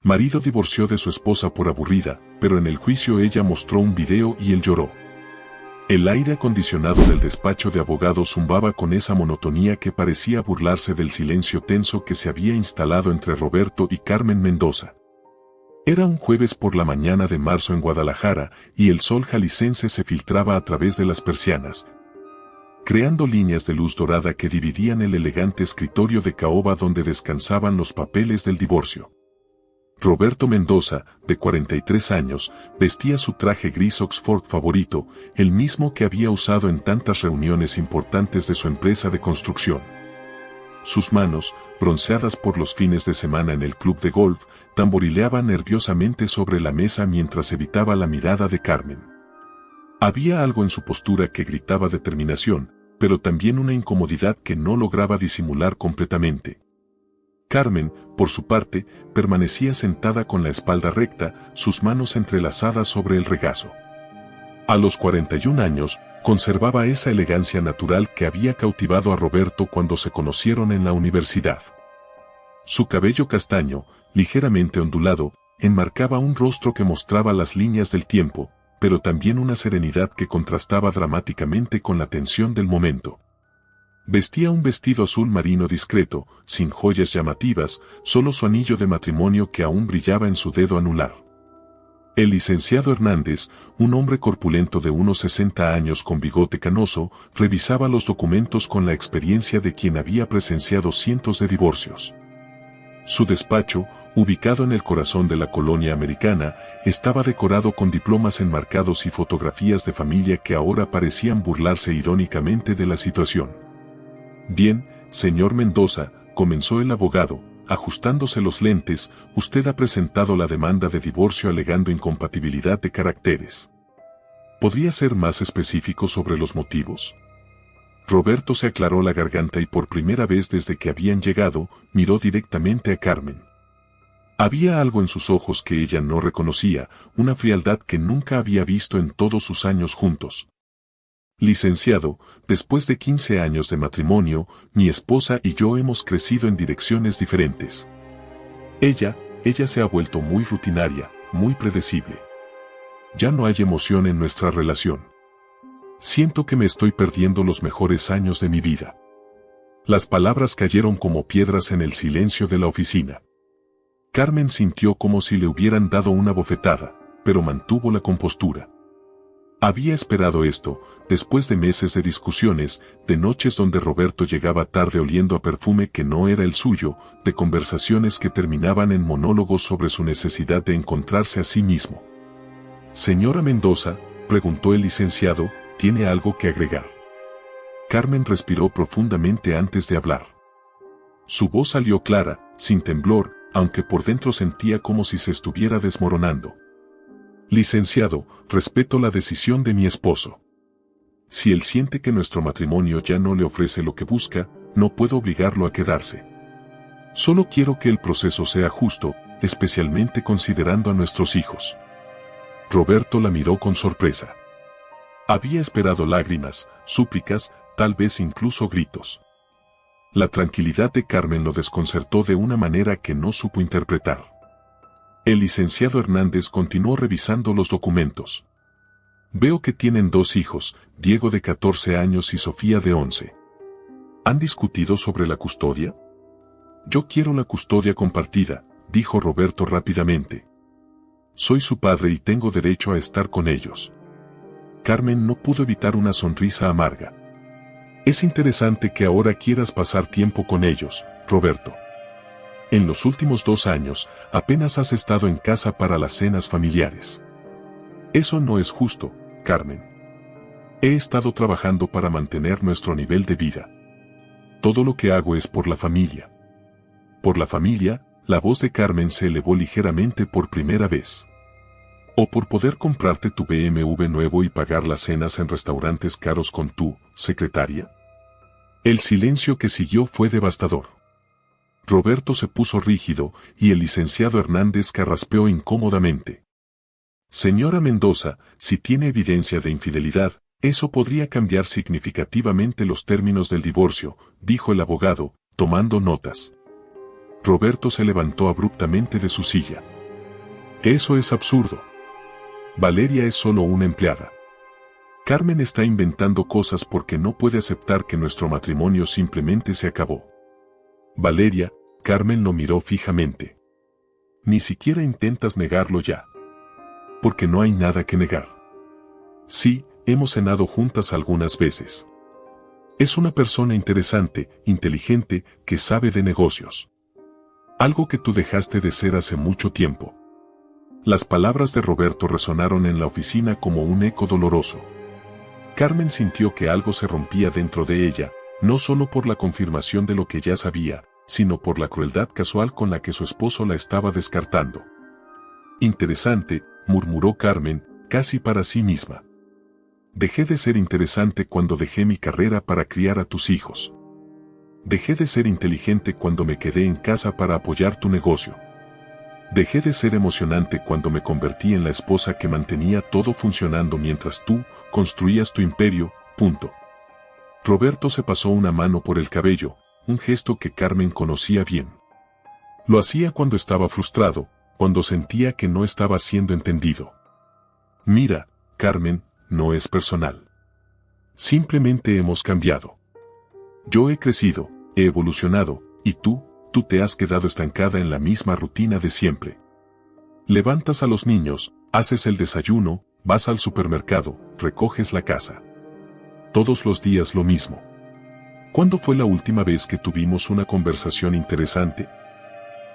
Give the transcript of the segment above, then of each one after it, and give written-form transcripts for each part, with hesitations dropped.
Marido divorció de su esposa por aburrida, pero en el juicio ella mostró un video y él lloró. El aire acondicionado del despacho de abogados zumbaba con esa monotonía que parecía burlarse del silencio tenso que se había instalado entre Roberto y Carmen Mendoza. Era un jueves por la mañana de marzo en Guadalajara y el sol jalisciense se filtraba a través de las persianas, creando líneas de luz dorada que dividían el elegante escritorio de caoba donde descansaban los papeles del divorcio. Roberto Mendoza, de 43 años, vestía su traje gris Oxford favorito, el mismo que había usado en tantas reuniones importantes de su empresa de construcción. Sus manos, bronceadas por los fines de semana en el club de golf, tamborileaban nerviosamente sobre la mesa mientras evitaba la mirada de Carmen. Había algo en su postura que gritaba determinación, pero también una incomodidad que no lograba disimular completamente. Carmen, por su parte, permanecía sentada con la espalda recta, sus manos entrelazadas sobre el regazo. A los 41 años, conservaba esa elegancia natural que había cautivado a Roberto cuando se conocieron en la universidad. Su cabello castaño, ligeramente ondulado, enmarcaba un rostro que mostraba las líneas del tiempo, pero también una serenidad que contrastaba dramáticamente con la tensión del momento. Vestía un vestido azul marino discreto, sin joyas llamativas, solo su anillo de matrimonio que aún brillaba en su dedo anular. El licenciado Hernández, un hombre corpulento de unos 60 años con bigote canoso, revisaba los documentos con la experiencia de quien había presenciado cientos de divorcios. Su despacho, ubicado en el corazón de la colonia americana, estaba decorado con diplomas enmarcados y fotografías de familia que ahora parecían burlarse irónicamente de la situación. Bien, señor Mendoza, comenzó el abogado, ajustándose los lentes, usted ha presentado la demanda de divorcio alegando incompatibilidad de caracteres. ¿Podría ser más específico sobre los motivos? Roberto se aclaró la garganta y por primera vez desde que habían llegado, miró directamente a Carmen. Había algo en sus ojos que ella no reconocía, una frialdad que nunca había visto en todos sus años juntos. Licenciado, después de 15 años de matrimonio, mi esposa y yo hemos crecido en direcciones diferentes. Ella se ha vuelto muy rutinaria, muy predecible. Ya no hay emoción en nuestra relación. Siento que me estoy perdiendo los mejores años de mi vida. Las palabras cayeron como piedras en el silencio de la oficina. Carmen sintió como si le hubieran dado una bofetada, pero mantuvo la compostura. Había esperado esto, después de meses de discusiones, de noches donde Roberto llegaba tarde oliendo a perfume que no era el suyo, de conversaciones que terminaban en monólogos sobre su necesidad de encontrarse a sí mismo. Señora Mendoza, preguntó el licenciado, ¿tiene algo que agregar? Carmen respiró profundamente antes de hablar. Su voz salió clara, sin temblor, aunque por dentro sentía como si se estuviera desmoronando. Licenciado, respeto la decisión de mi esposo. Si él siente que nuestro matrimonio ya no le ofrece lo que busca, no puedo obligarlo a quedarse. Solo quiero que el proceso sea justo, especialmente considerando a nuestros hijos. Roberto la miró con sorpresa. Había esperado lágrimas, súplicas, tal vez incluso gritos. La tranquilidad de Carmen lo desconcertó de una manera que no supo interpretar. El licenciado Hernández continuó revisando los documentos. Veo que tienen 2 hijos, Diego de 14 años y Sofía de 11. ¿Han discutido sobre la custodia? Yo quiero la custodia compartida, dijo Roberto rápidamente. Soy su padre y tengo derecho a estar con ellos. Carmen no pudo evitar una sonrisa amarga. Es interesante que ahora quieras pasar tiempo con ellos, Roberto. En los últimos 2 años, apenas has estado en casa para las cenas familiares. Eso no es justo, Carmen. He estado trabajando para mantener nuestro nivel de vida. Todo lo que hago es por la familia. Por la familia, la voz de Carmen se elevó ligeramente por primera vez. O por poder comprarte tu BMW nuevo y pagar las cenas en restaurantes caros con tu secretaria. El silencio que siguió fue devastador. Roberto se puso rígido y el licenciado Hernández carraspeó incómodamente. Señora Mendoza, si tiene evidencia de infidelidad, eso podría cambiar significativamente los términos del divorcio, dijo el abogado, tomando notas. Roberto se levantó abruptamente de su silla. Eso es absurdo. Valeria es solo una empleada. Carmen está inventando cosas porque no puede aceptar que nuestro matrimonio simplemente se acabó. Valeria, Carmen lo miró fijamente. Ni siquiera intentas negarlo ya. Porque no hay nada que negar. Sí, hemos cenado juntas algunas veces. Es una persona interesante, inteligente, que sabe de negocios. Algo que tú dejaste de ser hace mucho tiempo. Las palabras de Roberto resonaron en la oficina como un eco doloroso. Carmen sintió que algo se rompía dentro de ella, no solo por la confirmación de lo que ya sabía, sino por la crueldad casual con la que su esposo la estaba descartando. Interesante, murmuró Carmen, casi para sí misma. Dejé de ser interesante cuando dejé mi carrera para criar a tus hijos. Dejé de ser inteligente cuando me quedé en casa para apoyar tu negocio. Dejé de ser emocionante cuando me convertí en la esposa que mantenía todo funcionando mientras tú construías tu imperio, punto. Roberto se pasó una mano por el cabello, un gesto que Carmen conocía bien. Lo hacía cuando estaba frustrado, cuando sentía que no estaba siendo entendido. Mira, Carmen, no es personal. Simplemente hemos cambiado. Yo he crecido, he evolucionado, y tú te has quedado estancada en la misma rutina de siempre. Levantas a los niños, haces el desayuno, vas al supermercado, recoges la casa. Todos los días lo mismo. ¿Cuándo fue la última vez que tuvimos una conversación interesante?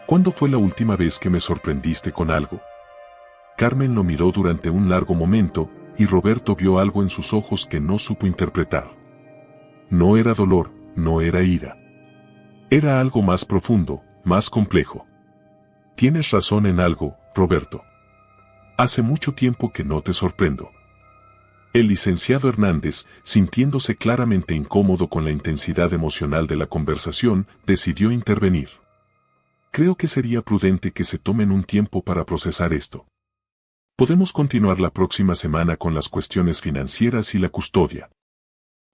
¿Cuándo fue la última vez que me sorprendiste con algo? Carmen lo miró durante un largo momento, y Roberto vio algo en sus ojos que no supo interpretar. No era dolor, no era ira. Era algo más profundo, más complejo. Tienes razón en algo, Roberto. Hace mucho tiempo que no te sorprendo. El licenciado Hernández, sintiéndose claramente incómodo con la intensidad emocional de la conversación, decidió intervenir. Creo que sería prudente que se tomen un tiempo para procesar esto. Podemos continuar la próxima semana con las cuestiones financieras y la custodia.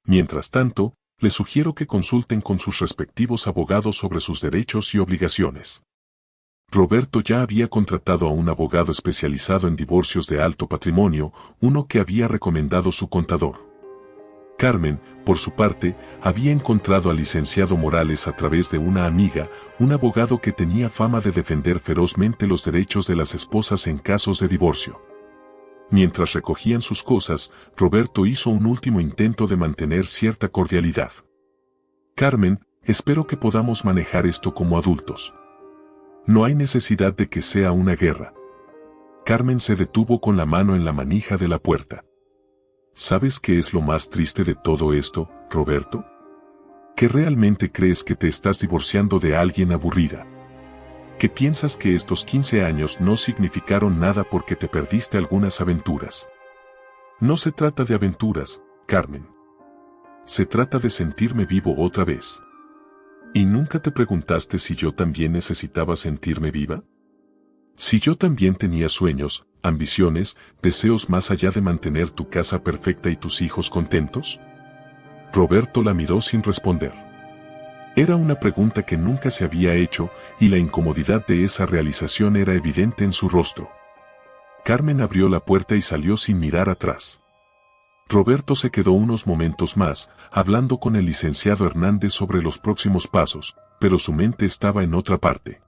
Mientras tanto, les sugiero que consulten con sus respectivos abogados sobre sus derechos y obligaciones. Roberto ya había contratado a un abogado especializado en divorcios de alto patrimonio, uno que había recomendado su contador. Carmen, por su parte, había encontrado al licenciado Morales a través de una amiga, un abogado que tenía fama de defender ferozmente los derechos de las esposas en casos de divorcio. Mientras recogían sus cosas, Roberto hizo un último intento de mantener cierta cordialidad. Carmen, espero que podamos manejar esto como adultos. No hay necesidad de que sea una guerra. Carmen se detuvo con la mano en la manija de la puerta. ¿Sabes qué es lo más triste de todo esto, Roberto? Que realmente crees que te estás divorciando de alguien aburrida. Que piensas que estos 15 años no significaron nada porque te perdiste algunas aventuras. No se trata de aventuras, Carmen. Se trata de sentirme vivo otra vez. ¿Y nunca te preguntaste si yo también necesitaba sentirme viva? Si yo también tenía sueños, ambiciones, deseos más allá de mantener tu casa perfecta y tus hijos contentos? Roberto la miró sin responder. Era una pregunta que nunca se había hecho, y la incomodidad de esa realización era evidente en su rostro. Carmen abrió la puerta y salió sin mirar atrás. Roberto se quedó unos momentos más, hablando con el licenciado Hernández sobre los próximos pasos, pero su mente estaba en otra parte.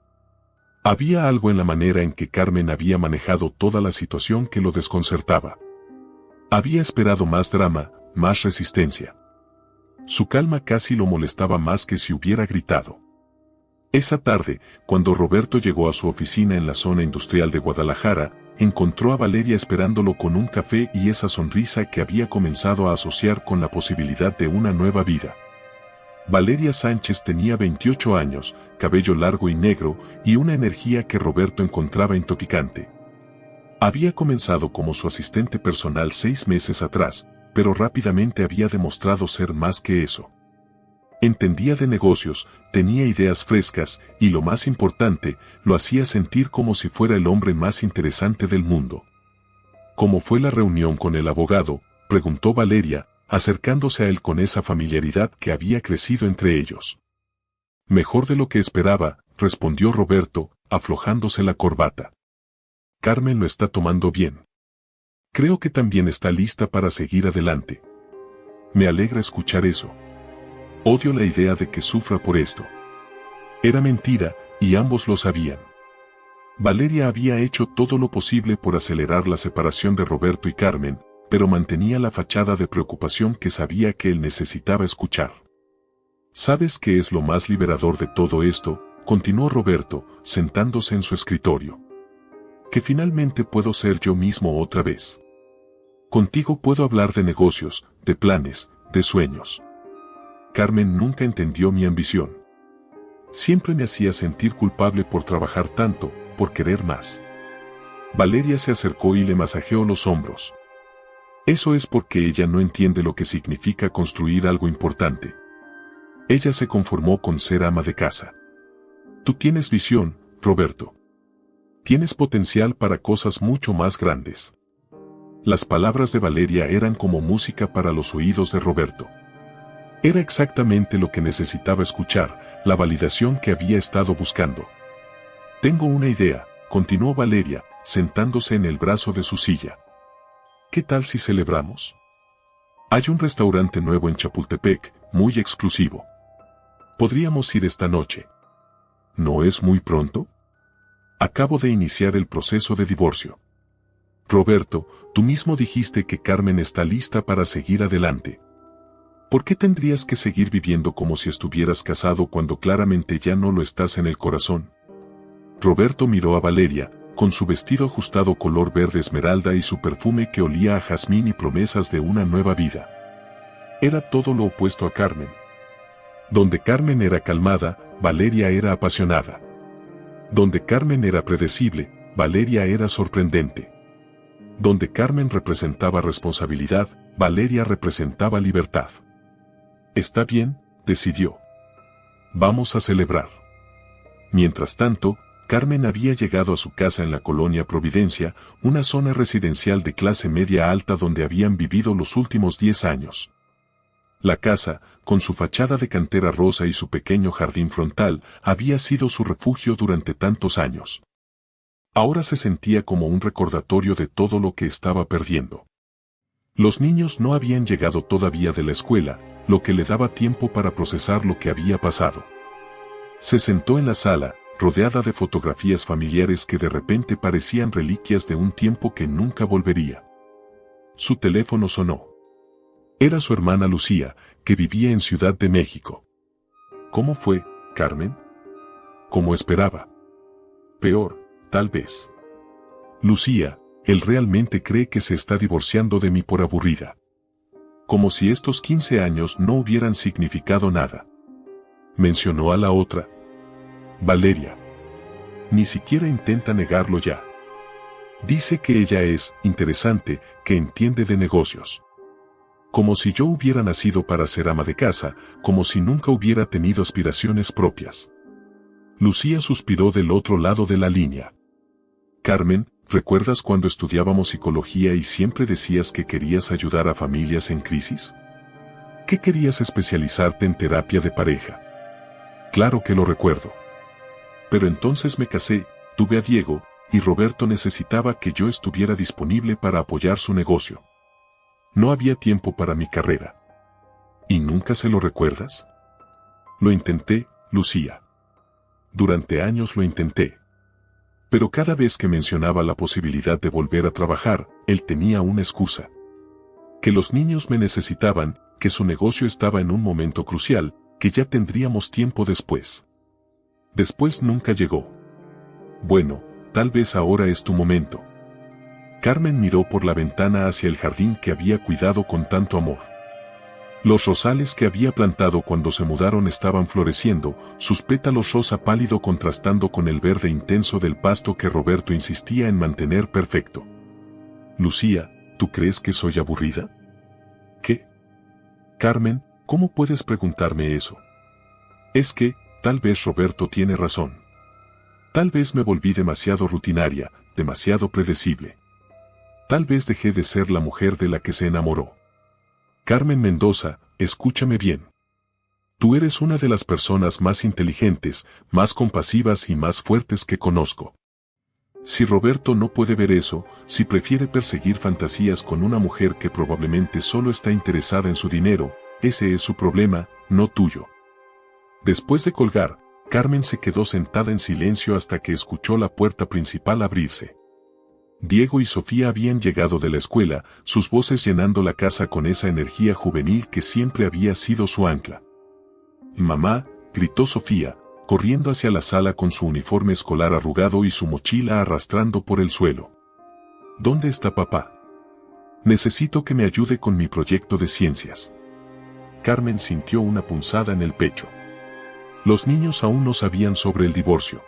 Había algo en la manera en que Carmen había manejado toda la situación que lo desconcertaba. Había esperado más drama, más resistencia. Su calma casi lo molestaba más que si hubiera gritado. Esa tarde, cuando Roberto llegó a su oficina en la zona industrial de Guadalajara, encontró a Valeria esperándolo con un café y esa sonrisa que había comenzado a asociar con la posibilidad de una nueva vida. Valeria Sánchez tenía 28 años, cabello largo y negro, y una energía que Roberto encontraba intoxicante. Había comenzado como su asistente personal 6 meses atrás, pero rápidamente había demostrado ser más que eso. Entendía de negocios, tenía ideas frescas, y lo más importante, lo hacía sentir como si fuera el hombre más interesante del mundo. ¿Cómo fue la reunión con el abogado?, preguntó Valeria, acercándose a él con esa familiaridad que había crecido entre ellos. Mejor de lo que esperaba, respondió Roberto, aflojándose la corbata. Carmen lo está tomando bien. Creo que también está lista para seguir adelante. Me alegra escuchar eso. Odio la idea de que sufra por esto. Era mentira, y ambos lo sabían. Valeria había hecho todo lo posible por acelerar la separación de Roberto y Carmen, pero mantenía la fachada de preocupación que sabía que él necesitaba escuchar. ¿Sabes qué es lo más liberador de todo esto?, continuó Roberto, sentándose en su escritorio. Que finalmente puedo ser yo mismo otra vez. Contigo puedo hablar de negocios, de planes, de sueños. Carmen nunca entendió mi ambición. Siempre me hacía sentir culpable por trabajar tanto, por querer más. Valeria se acercó y le masajeó los hombros. Eso es porque ella no entiende lo que significa construir algo importante. Ella se conformó con ser ama de casa. Tú tienes visión, Roberto. Tienes potencial para cosas mucho más grandes. Las palabras de Valeria eran como música para los oídos de Roberto. Era exactamente lo que necesitaba escuchar, la validación que había estado buscando. Tengo una idea, continuó Valeria, sentándose en el brazo de su silla. ¿Qué tal si celebramos? Hay un restaurante nuevo en Chapultepec, muy exclusivo. Podríamos ir esta noche. ¿No es muy pronto? Acabo de iniciar el proceso de divorcio. Roberto, tú mismo dijiste que Carmen está lista para seguir adelante. ¿Por qué tendrías que seguir viviendo como si estuvieras casado cuando claramente ya no lo estás en el corazón? Roberto miró a Valeria, con su vestido ajustado color verde esmeralda y su perfume que olía a jazmín y promesas de una nueva vida. Era todo lo opuesto a Carmen. Donde Carmen era calmada, Valeria era apasionada. Donde Carmen era predecible, Valeria era sorprendente. Donde Carmen representaba responsabilidad, Valeria representaba libertad. Está bien, decidió. Vamos a celebrar. Mientras tanto, Carmen había llegado a su casa en la colonia Providencia, una zona residencial de clase media alta donde habían vivido los últimos 10 años. La casa, con su fachada de cantera rosa y su pequeño jardín frontal, había sido su refugio durante tantos años. Ahora se sentía como un recordatorio de todo lo que estaba perdiendo. Los niños no habían llegado todavía de la escuela, lo que le daba tiempo para procesar lo que había pasado. Se sentó en la sala, rodeada de fotografías familiares que de repente parecían reliquias de un tiempo que nunca volvería. Su teléfono sonó. Era su hermana Lucía, que vivía en Ciudad de México. ¿Cómo fue, Carmen? Como esperaba. Peor, tal vez. Lucía, él realmente cree que se está divorciando de mí por aburrida. Como si estos 15 años no hubieran significado nada. Mencionó a la otra. Valeria. Ni siquiera intenta negarlo ya. Dice que ella es interesante, que entiende de negocios. Como si yo hubiera nacido para ser ama de casa, como si nunca hubiera tenido aspiraciones propias. Lucía suspiró del otro lado de la línea. Carmen, ¿recuerdas cuando estudiábamos psicología y siempre decías que querías ayudar a familias en crisis? ¿Qué querías especializarte en terapia de pareja? Claro que lo recuerdo. Pero entonces me casé, tuve a Diego, y Roberto necesitaba que yo estuviera disponible para apoyar su negocio. No había tiempo para mi carrera. ¿Y nunca se lo recuerdas? Lo intenté, Lucía. Durante años lo intenté. Pero cada vez que mencionaba la posibilidad de volver a trabajar, él tenía una excusa. Que los niños me necesitaban, que su negocio estaba en un momento crucial, que ya tendríamos tiempo después. Después nunca llegó. Bueno, tal vez ahora es tu momento. Carmen miró por la ventana hacia el jardín que había cuidado con tanto amor. Los rosales que había plantado cuando se mudaron estaban floreciendo, sus pétalos rosa pálido contrastando con el verde intenso del pasto que Roberto insistía en mantener perfecto. Lucía, ¿tú crees que soy aburrida? ¿Qué? Carmen, ¿cómo puedes preguntarme eso? Es que, tal vez Roberto tiene razón. Tal vez me volví demasiado rutinaria, demasiado predecible. Tal vez dejé de ser la mujer de la que se enamoró. Carmen Mendoza, escúchame bien. Tú eres una de las personas más inteligentes, más compasivas y más fuertes que conozco. Si Roberto no puede ver eso, si prefiere perseguir fantasías con una mujer que probablemente solo está interesada en su dinero, ese es su problema, no tuyo. Después de colgar, Carmen se quedó sentada en silencio hasta que escuchó la puerta principal abrirse. Diego y Sofía habían llegado de la escuela, sus voces llenando la casa con esa energía juvenil que siempre había sido su ancla. «Mamá», gritó Sofía, corriendo hacia la sala con su uniforme escolar arrugado y su mochila arrastrando por el suelo. «¿Dónde está papá? Necesito que me ayude con mi proyecto de ciencias». Carmen sintió una punzada en el pecho. Los niños aún no sabían sobre el divorcio.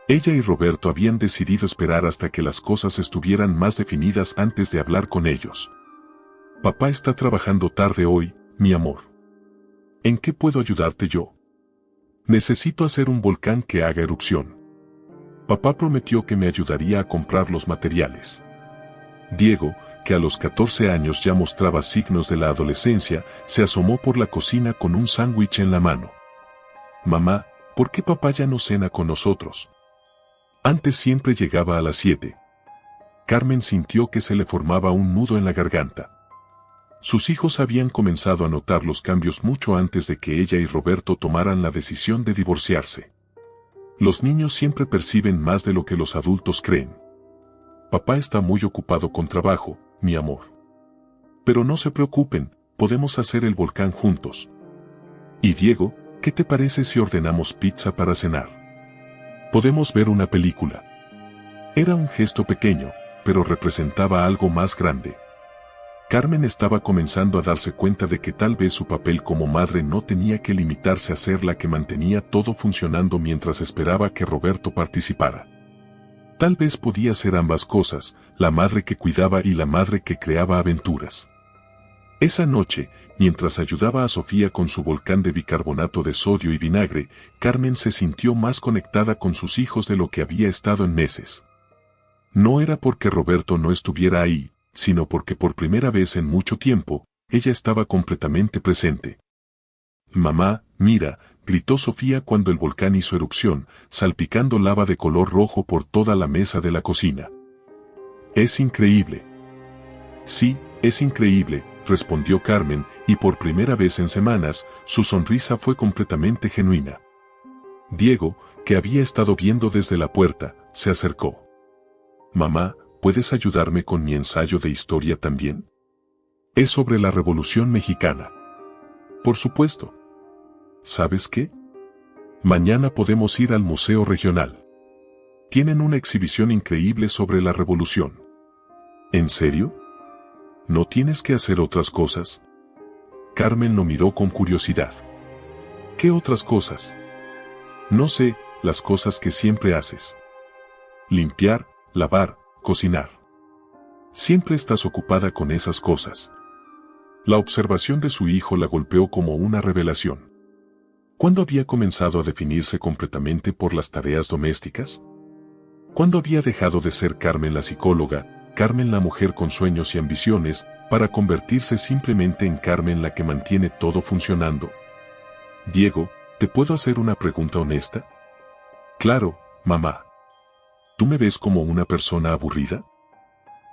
Ella y Roberto habían decidido esperar hasta que las cosas estuvieran más definidas antes de hablar con ellos. «Papá está trabajando tarde hoy, mi amor. ¿En qué puedo ayudarte yo? Necesito hacer un volcán que haga erupción. Papá prometió que me ayudaría a comprar los materiales». Diego, que a los 14 años ya mostraba signos de la adolescencia, se asomó por la cocina con un sándwich en la mano. «Mamá, ¿por qué papá ya no cena con nosotros? Antes siempre llegaba a las 7. Carmen sintió que se le formaba un nudo en la garganta. Sus hijos habían comenzado a notar los cambios mucho antes de que ella y Roberto tomaran la decisión de divorciarse. Los niños siempre perciben más de lo que los adultos creen. «Papá está muy ocupado con trabajo, mi amor. Pero no se preocupen, podemos hacer el volcán juntos. Y Diego, ¿qué te parece si ordenamos pizza para cenar? Podemos ver una película». Era un gesto pequeño, pero representaba algo más grande. Carmen estaba comenzando a darse cuenta de que tal vez su papel como madre no tenía que limitarse a ser la que mantenía todo funcionando mientras esperaba que Roberto participara. Tal vez podía ser ambas cosas, la madre que cuidaba y la madre que creaba aventuras. Esa noche, mientras ayudaba a Sofía con su volcán de bicarbonato de sodio y vinagre, Carmen se sintió más conectada con sus hijos de lo que había estado en meses. No era porque Roberto no estuviera ahí, sino porque por primera vez en mucho tiempo, ella estaba completamente presente. «Mamá, mira», gritó Sofía cuando el volcán hizo erupción, salpicando lava de color rojo por toda la mesa de la cocina. «Es increíble». «Sí, es increíble», respondió Carmen, y por primera vez en semanas, su sonrisa fue completamente genuina. Diego, que había estado viendo desde la puerta, se acercó. «Mamá, ¿puedes ayudarme con mi ensayo de historia también? Es sobre la Revolución Mexicana». «Por supuesto. ¿Sabes qué? Mañana podemos ir al Museo Regional. Tienen una exhibición increíble sobre la Revolución». «¿En serio? ¿No tienes que hacer otras cosas?» Carmen lo miró con curiosidad. «¿Qué otras cosas?» «No sé, las cosas que siempre haces. Limpiar, lavar, cocinar. Siempre estás ocupada con esas cosas». La observación de su hijo la golpeó como una revelación. ¿Cuándo había comenzado a definirse completamente por las tareas domésticas? ¿Cuándo había dejado de ser Carmen la psicóloga, Carmen la mujer con sueños y ambiciones, para convertirse simplemente en Carmen la que mantiene todo funcionando? «Diego, ¿te puedo hacer una pregunta honesta?» «Claro, mamá». «¿Tú me ves como una persona aburrida?»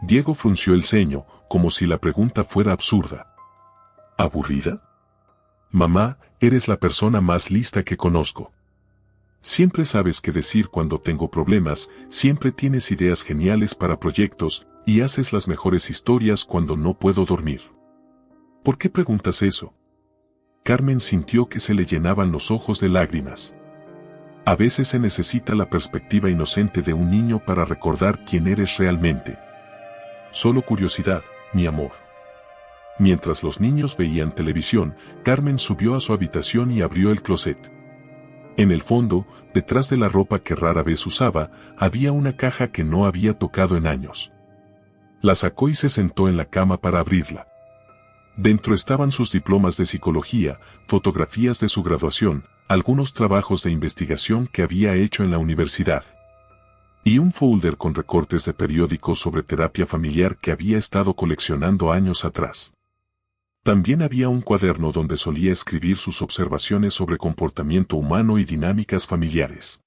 Diego frunció el ceño, como si la pregunta fuera absurda. ¿Aburrida? «Mamá, eres la persona más lista que conozco. Siempre sabes qué decir cuando tengo problemas, siempre tienes ideas geniales para proyectos, y haces las mejores historias cuando no puedo dormir. ¿Por qué preguntas eso?» Carmen sintió que se le llenaban los ojos de lágrimas. A veces se necesita la perspectiva inocente de un niño para recordar quién eres realmente. «Solo curiosidad, mi amor». Mientras los niños veían televisión, Carmen subió a su habitación y abrió el closet. En el fondo, detrás de la ropa que rara vez usaba, había una caja que no había tocado en años. La sacó y se sentó en la cama para abrirla. Dentro estaban sus diplomas de psicología, fotografías de su graduación, algunos trabajos de investigación que había hecho en la universidad. Y un folder con recortes de periódicos sobre terapia familiar que había estado coleccionando años atrás. También había un cuaderno donde solía escribir sus observaciones sobre comportamiento humano y dinámicas familiares.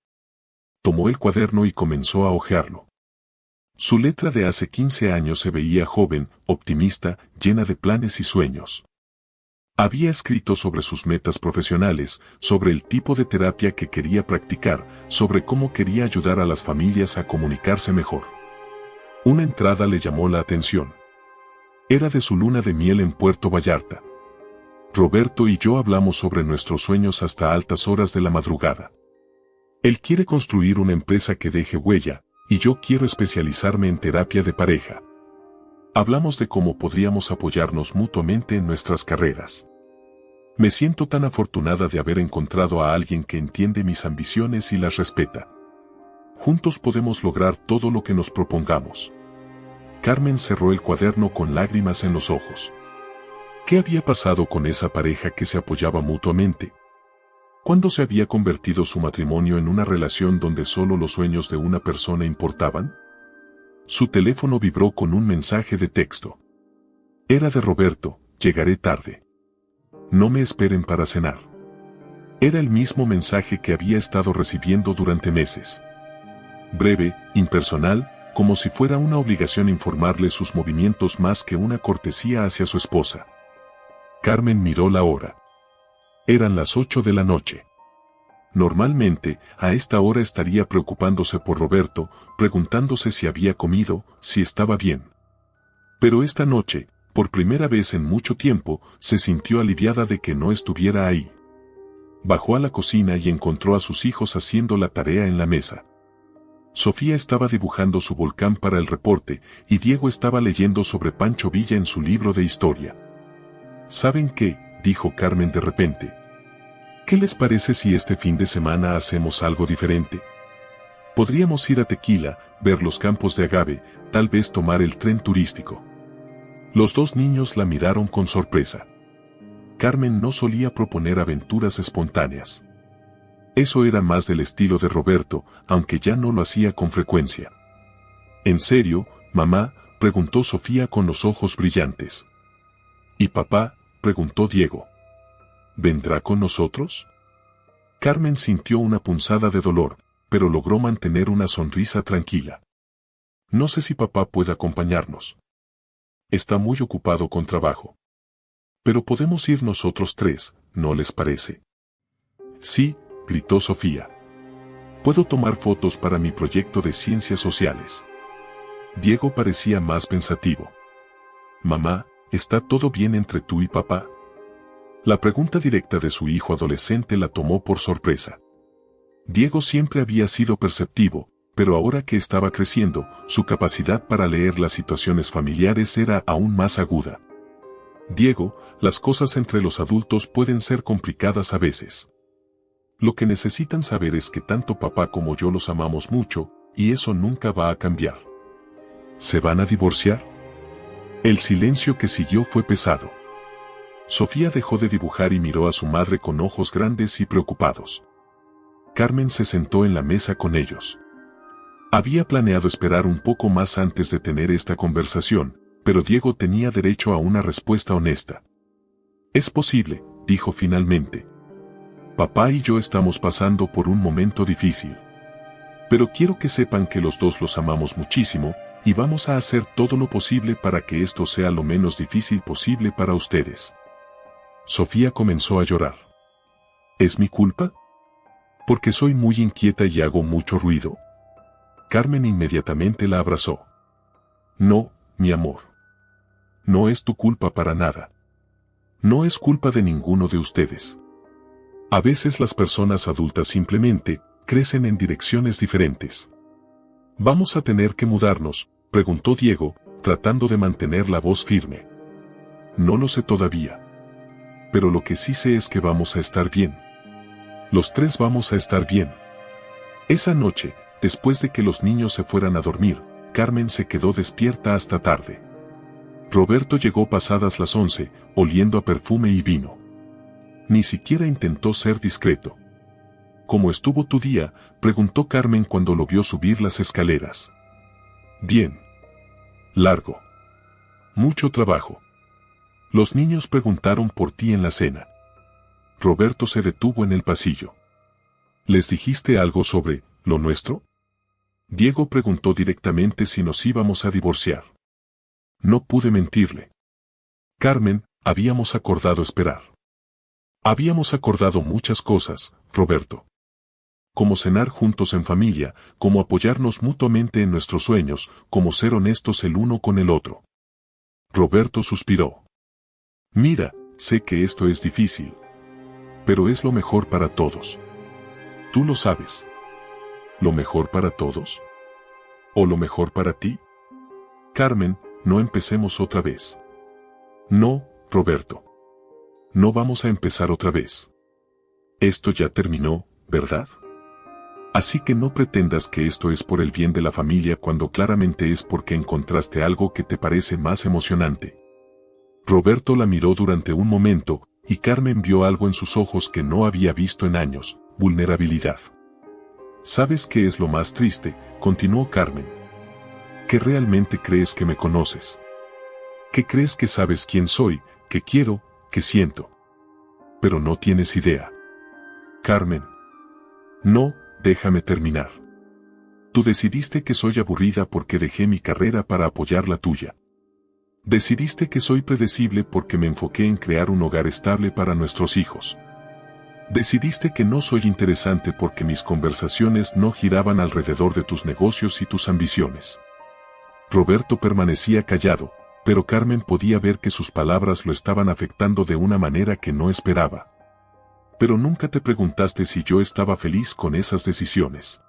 Tomó el cuaderno y comenzó a hojearlo. Su letra de hace 15 años se veía joven, optimista, llena de planes y sueños. Había escrito sobre sus metas profesionales, sobre el tipo de terapia que quería practicar, sobre cómo quería ayudar a las familias a comunicarse mejor. Una entrada le llamó la atención. Era de su luna de miel en Puerto Vallarta. Roberto y yo hablamos sobre nuestros sueños hasta altas horas de la madrugada. Él quiere construir una empresa que deje huella, y yo quiero especializarme en terapia de pareja. Hablamos de cómo podríamos apoyarnos mutuamente en nuestras carreras. Me siento tan afortunada de haber encontrado a alguien que entiende mis ambiciones y las respeta. Juntos podemos lograr todo lo que nos propongamos. Carmen cerró el cuaderno con lágrimas en los ojos. ¿Qué había pasado con esa pareja que se apoyaba mutuamente? ¿Cuándo se había convertido su matrimonio en una relación donde solo los sueños de una persona importaban? Su teléfono vibró con un mensaje de texto. Era de Roberto: llegaré tarde. No me esperen para cenar. Era el mismo mensaje que había estado recibiendo durante meses. Breve, impersonal, como si fuera una obligación informarle sus movimientos más que una cortesía hacia su esposa. Carmen miró la hora. Eran las 8 de la noche. Normalmente, a esta hora estaría preocupándose por Roberto, preguntándose si había comido, si estaba bien. Pero esta noche, por primera vez en mucho tiempo, se sintió aliviada de que no estuviera ahí. Bajó a la cocina y encontró a sus hijos haciendo la tarea en la mesa. Sofía estaba dibujando su volcán para el reporte, y Diego estaba leyendo sobre Pancho Villa en su libro de historia. ¿Saben qué?, dijo Carmen de repente. ¿Qué les parece si este fin de semana hacemos algo diferente? Podríamos ir a Tequila, ver los campos de agave, tal vez tomar el tren turístico. Los dos niños la miraron con sorpresa. Carmen no solía proponer aventuras espontáneas. Eso era más del estilo de Roberto, aunque ya no lo hacía con frecuencia. ¿En serio, mamá?, preguntó Sofía con los ojos brillantes. ¿Y papá?, preguntó Diego. ¿Vendrá con nosotros? Carmen sintió una punzada de dolor, pero logró mantener una sonrisa tranquila. No sé si papá puede acompañarnos. Está muy ocupado con trabajo. Pero podemos ir nosotros tres, ¿no les parece? Sí, gritó Sofía. Puedo tomar fotos para mi proyecto de ciencias sociales. Diego parecía más pensativo. Mamá, ¿está todo bien entre tú y papá? La pregunta directa de su hijo adolescente la tomó por sorpresa. Diego siempre había sido perceptivo, pero ahora que estaba creciendo, su capacidad para leer las situaciones familiares era aún más aguda. Diego, las cosas entre los adultos pueden ser complicadas a veces. Lo que necesitan saber es que tanto papá como yo los amamos mucho, y eso nunca va a cambiar. ¿Se van a divorciar? El silencio que siguió fue pesado. Sofía dejó de dibujar y miró a su madre con ojos grandes y preocupados. Carmen se sentó en la mesa con ellos. Había planeado esperar un poco más antes de tener esta conversación, pero Diego tenía derecho a una respuesta honesta. Es posible, dijo finalmente. Papá y yo estamos pasando por un momento difícil. Pero quiero que sepan que los dos los amamos muchísimo, y vamos a hacer todo lo posible para que esto sea lo menos difícil posible para ustedes. Sofía comenzó a llorar. ¿Es mi culpa? Porque soy muy inquieta y hago mucho ruido. Carmen inmediatamente la abrazó. No, mi amor. No es tu culpa para nada. No es culpa de ninguno de ustedes. A veces las personas adultas simplemente crecen en direcciones diferentes. ¿Vamos a tener que mudarnos?, preguntó Diego, tratando de mantener la voz firme. No lo sé todavía. Pero lo que sí sé es que vamos a estar bien. Los tres vamos a estar bien. Esa noche, después de que los niños se fueran a dormir, Carmen se quedó despierta hasta tarde. Roberto llegó pasadas las 11, oliendo a perfume y vino. Ni siquiera intentó ser discreto. ¿Cómo estuvo tu día?, preguntó Carmen cuando lo vio subir las escaleras. Bien. Largo. Mucho trabajo. Los niños preguntaron por ti en la cena. Roberto se detuvo en el pasillo. ¿Les dijiste algo sobre ¿Lo nuestro? Diego preguntó directamente si nos íbamos a divorciar. No pude mentirle. Carmen, habíamos acordado esperar. Habíamos acordado muchas cosas, Roberto. Como cenar juntos en familia, como apoyarnos mutuamente en nuestros sueños, como ser honestos el uno con el otro. Roberto suspiró. Mira, sé que esto es difícil. Pero es lo mejor para todos. Tú lo sabes. ¿Lo mejor para todos? ¿O lo mejor para ti? Carmen, no empecemos otra vez. No, Roberto. No vamos a empezar otra vez. Esto ya terminó, ¿verdad? Así que no pretendas que esto es por el bien de la familia cuando claramente es porque encontraste algo que te parece más emocionante. Roberto la miró durante un momento, y Carmen vio algo en sus ojos que no había visto en años: vulnerabilidad. ¿Sabes qué es lo más triste?, continuó Carmen. Que realmente crees que me conoces. Que crees que sabes quién soy, qué quiero, qué siento. Pero no tienes idea. Carmen. No, déjame terminar. Tú decidiste que soy aburrida porque dejé mi carrera para apoyar la tuya. Decidiste que soy predecible porque me enfoqué en crear un hogar estable para nuestros hijos. Decidiste que no soy interesante porque mis conversaciones no giraban alrededor de tus negocios y tus ambiciones. Roberto permanecía callado, pero Carmen podía ver que sus palabras lo estaban afectando de una manera que no esperaba. Pero nunca te preguntaste si yo estaba feliz con esas decisiones.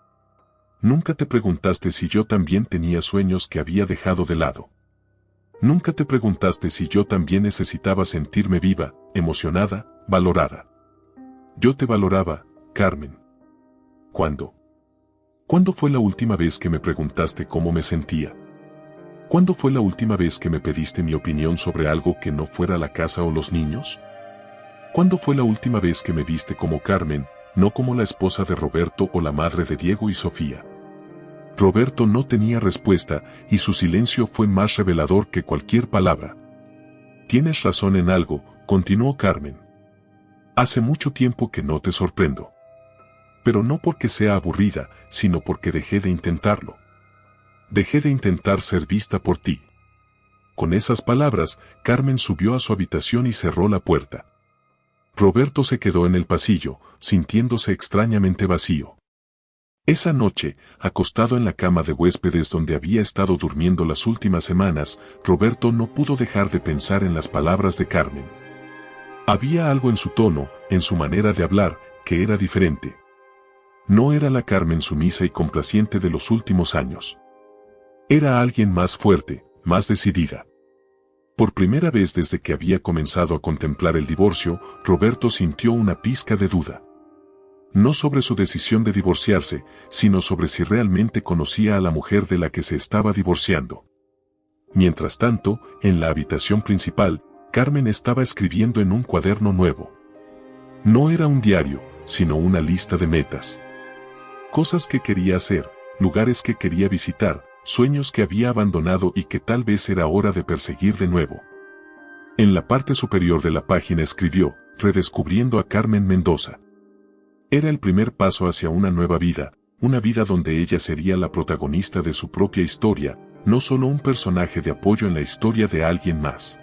Nunca te preguntaste si yo también tenía sueños que había dejado de lado. Nunca te preguntaste si yo también necesitaba sentirme viva, emocionada, valorada. Yo te valoraba, Carmen. ¿Cuándo? ¿Cuándo fue la última vez que me preguntaste cómo me sentía? ¿Cuándo fue la última vez que me pediste mi opinión sobre algo que no fuera la casa o los niños? ¿Cuándo fue la última vez que me viste como Carmen, no como la esposa de Roberto o la madre de Diego y Sofía? Roberto no tenía respuesta, y su silencio fue más revelador que cualquier palabra. Tienes razón en algo, continuó Carmen. Hace mucho tiempo que no te sorprendo. Pero no porque sea aburrida, sino porque dejé de intentarlo. Dejé de intentar ser vista por ti. Con esas palabras, Carmen subió a su habitación y cerró la puerta. Roberto se quedó en el pasillo, sintiéndose extrañamente vacío. Esa noche, acostado en la cama de huéspedes donde había estado durmiendo las últimas semanas, Roberto no pudo dejar de pensar en las palabras de Carmen. Había algo en su tono, en su manera de hablar, que era diferente. No era la Carmen sumisa y complaciente de los últimos años. Era alguien más fuerte, más decidida. Por primera vez desde que había comenzado a contemplar el divorcio, Roberto sintió una pizca de duda. No sobre su decisión de divorciarse, sino sobre si realmente conocía a la mujer de la que se estaba divorciando. Mientras tanto, en la habitación principal, Carmen estaba escribiendo en un cuaderno nuevo. No era un diario, sino una lista de metas. Cosas que quería hacer, lugares que quería visitar, sueños que había abandonado y que tal vez era hora de perseguir de nuevo. En la parte superior de la página escribió, redescubriendo a Carmen Mendoza. Era el primer paso hacia una nueva vida, una vida donde ella sería la protagonista de su propia historia, no solo un personaje de apoyo en la historia de alguien más.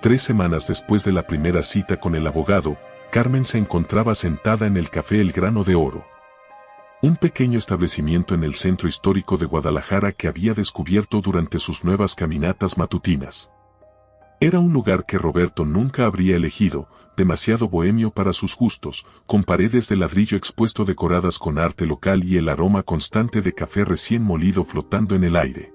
3 semanas después de la primera cita con el abogado, Carmen se encontraba sentada en el Café El Grano de Oro. Un pequeño establecimiento en el centro histórico de Guadalajara que había descubierto durante sus nuevas caminatas matutinas. Era un lugar que Roberto nunca habría elegido, demasiado bohemio para sus gustos, con paredes de ladrillo expuesto decoradas con arte local y el aroma constante de café recién molido flotando en el aire.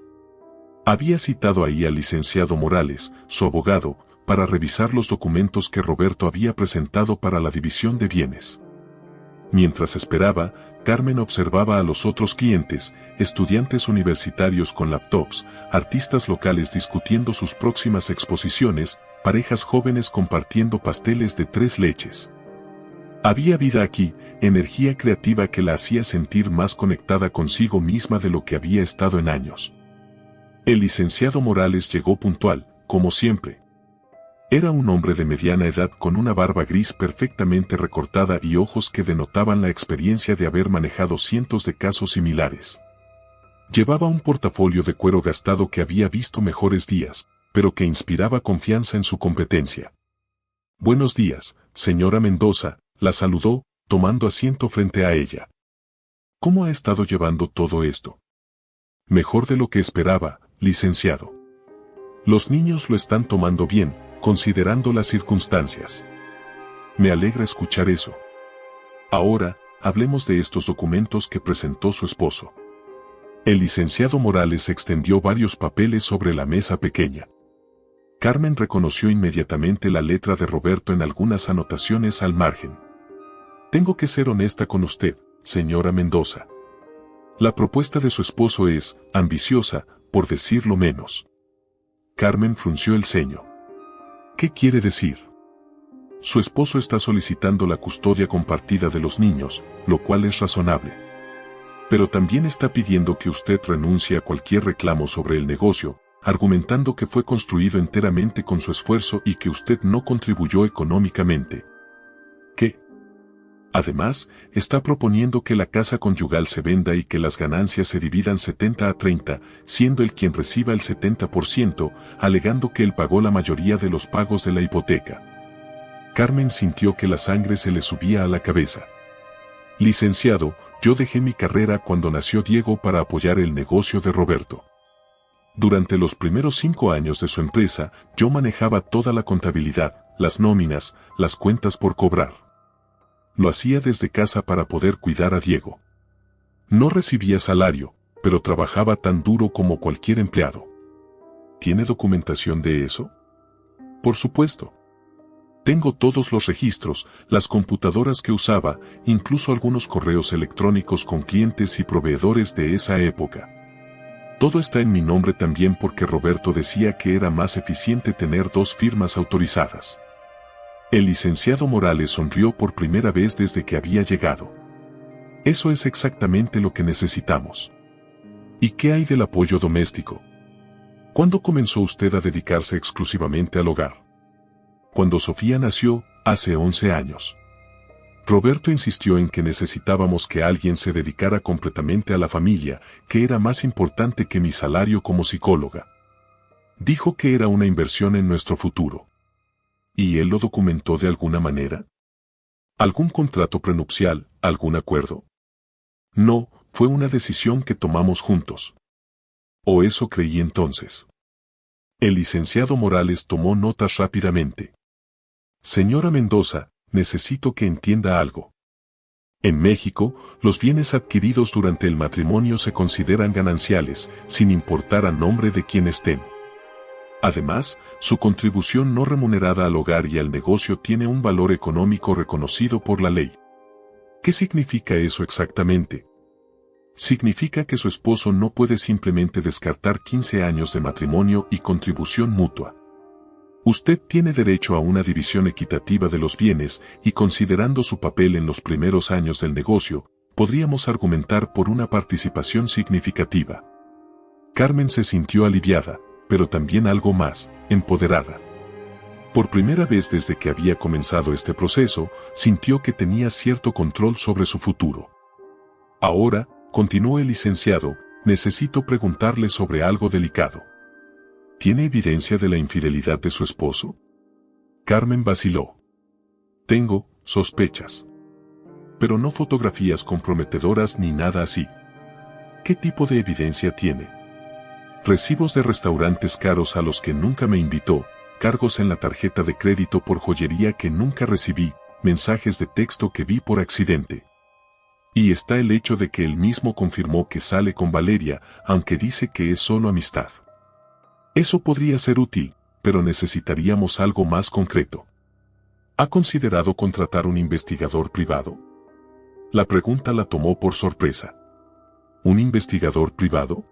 Había citado ahí al licenciado Morales, su abogado, para revisar los documentos que Roberto había presentado para la división de bienes. Mientras esperaba, Carmen observaba a los otros clientes, estudiantes universitarios con laptops, artistas locales discutiendo sus próximas exposiciones, parejas jóvenes compartiendo pasteles de 3 leches. Había vida aquí, energía creativa que la hacía sentir más conectada consigo misma de lo que había estado en años. El licenciado Morales llegó puntual, como siempre. Era un hombre de mediana edad con una barba gris perfectamente recortada y ojos que denotaban la experiencia de haber manejado cientos de casos similares. Llevaba un portafolio de cuero gastado que había visto mejores días, pero que inspiraba confianza en su competencia. «Buenos días, señora Mendoza», la saludó, tomando asiento frente a ella. «¿Cómo ha estado llevando todo esto?» «Mejor de lo que esperaba, licenciado. Los niños lo están tomando bien, considerando las circunstancias». «Me alegra escuchar eso. Ahora, hablemos de estos documentos que presentó su esposo». El licenciado Morales extendió varios papeles sobre la mesa pequeña. Carmen reconoció inmediatamente la letra de Roberto en algunas anotaciones al margen. «Tengo que ser honesta con usted, señora Mendoza. La propuesta de su esposo es ambiciosa, por decirlo menos». Carmen frunció el ceño. «¿Qué quiere decir?» «Su esposo está solicitando la custodia compartida de los niños, lo cual es razonable. Pero también está pidiendo que usted renuncie a cualquier reclamo sobre el negocio, argumentando que fue construido enteramente con su esfuerzo y que usted no contribuyó económicamente. ¿Qué? Además, está proponiendo que la casa conyugal se venda y que las ganancias se dividan 70 a 30, siendo él quien reciba el 70%, alegando que él pagó la mayoría de los pagos de la hipoteca». Carmen sintió que la sangre se le subía a la cabeza. «Licenciado, yo dejé mi carrera cuando nació Diego para apoyar el negocio de Roberto. Durante los primeros 5 años de su empresa, yo manejaba toda la contabilidad, las nóminas, las cuentas por cobrar. Lo hacía desde casa para poder cuidar a Diego. No recibía salario, pero trabajaba tan duro como cualquier empleado». «¿Tiene documentación de eso?» «Por supuesto. Tengo todos los registros, las computadoras que usaba, incluso algunos correos electrónicos con clientes y proveedores de esa época. Todo está en mi nombre también porque Roberto decía que era más eficiente tener 2 firmas autorizadas». El licenciado Morales sonrió por primera vez desde que había llegado. «Eso es exactamente lo que necesitamos». «¿Y qué hay del apoyo doméstico? ¿Cuándo comenzó usted a dedicarse exclusivamente al hogar?» «Cuando Sofía nació, hace 11 años. Roberto insistió en que necesitábamos que alguien se dedicara completamente a la familia, que era más importante que mi salario como psicóloga. Dijo que era una inversión en nuestro futuro». ¿Y él lo documentó de alguna manera? ¿Algún contrato prenupcial, algún acuerdo? No, fue una decisión que tomamos juntos. ¿O eso creí entonces? El licenciado Morales tomó notas rápidamente. «Señora Mendoza, necesito que entienda algo. En México, los bienes adquiridos durante el matrimonio se consideran gananciales, sin importar a nombre de quien estén. Además, su contribución no remunerada al hogar y al negocio tiene un valor económico reconocido por la ley». «¿Qué significa eso exactamente?» «Significa que su esposo no puede simplemente descartar 15 años de matrimonio y contribución mutua. Usted tiene derecho a una división equitativa de los bienes y considerando su papel en los primeros años del negocio, podríamos argumentar por una participación significativa». Carmen se sintió aliviada, pero también algo más, empoderada. Por primera vez desde que había comenzado este proceso, sintió que tenía cierto control sobre su futuro. «Ahora», continuó el licenciado, «necesito preguntarle sobre algo delicado. ¿Tiene evidencia de la infidelidad de su esposo?» Carmen vaciló. «Tengo sospechas. Pero no fotografías comprometedoras ni nada así». «¿Qué tipo de evidencia tiene?» «Recibos de restaurantes caros a los que nunca me invitó, cargos en la tarjeta de crédito por joyería que nunca recibí, mensajes de texto que vi por accidente. Y está el hecho de que él mismo confirmó que sale con Valeria, aunque dice que es solo amistad. Eso podría ser útil, pero necesitaríamos algo más concreto. ¿Ha considerado contratar un investigador privado?» La pregunta la tomó por sorpresa. ¿Un investigador privado?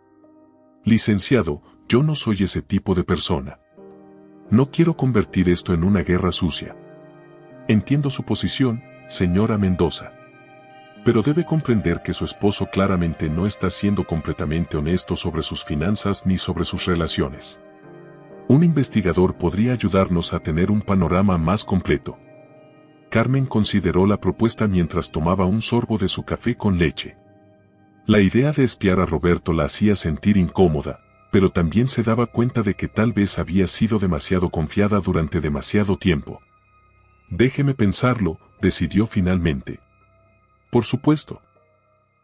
«Licenciado, yo no soy ese tipo de persona. No quiero convertir esto en una guerra sucia. Entiendo su posición, señora Mendoza. Pero debe comprender que su esposo claramente no está siendo completamente honesto sobre sus finanzas ni sobre sus relaciones. Un investigador podría ayudarnos a tener un panorama más completo. Carmen consideró la propuesta mientras tomaba un sorbo de su café con leche. La idea de espiar a Roberto la hacía sentir incómoda, pero también se daba cuenta de que tal vez había sido demasiado confiada durante demasiado tiempo. Déjeme pensarlo, decidió finalmente. Por supuesto.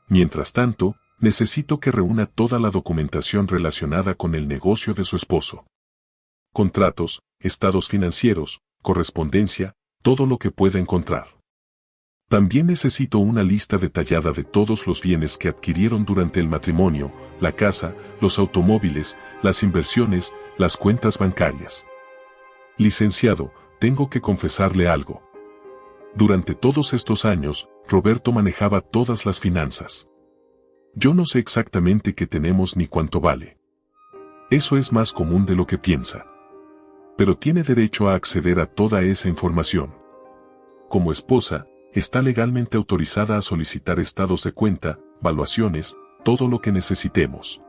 Mientras tanto, necesito que reúna toda la documentación relacionada con el negocio de su esposo. Contratos, estados financieros, correspondencia, todo lo que pueda encontrar. También necesito una lista detallada de todos los bienes que adquirieron durante el matrimonio, la casa, los automóviles, las inversiones, las cuentas bancarias. Licenciado, tengo que confesarle algo. Durante todos estos años, Roberto manejaba todas las finanzas. Yo no sé exactamente qué tenemos ni cuánto vale. Eso es más común de lo que piensa. Pero tiene derecho a acceder a toda esa información. Como esposa, está legalmente autorizada a solicitar estados de cuenta, valuaciones, todo lo que necesitemos.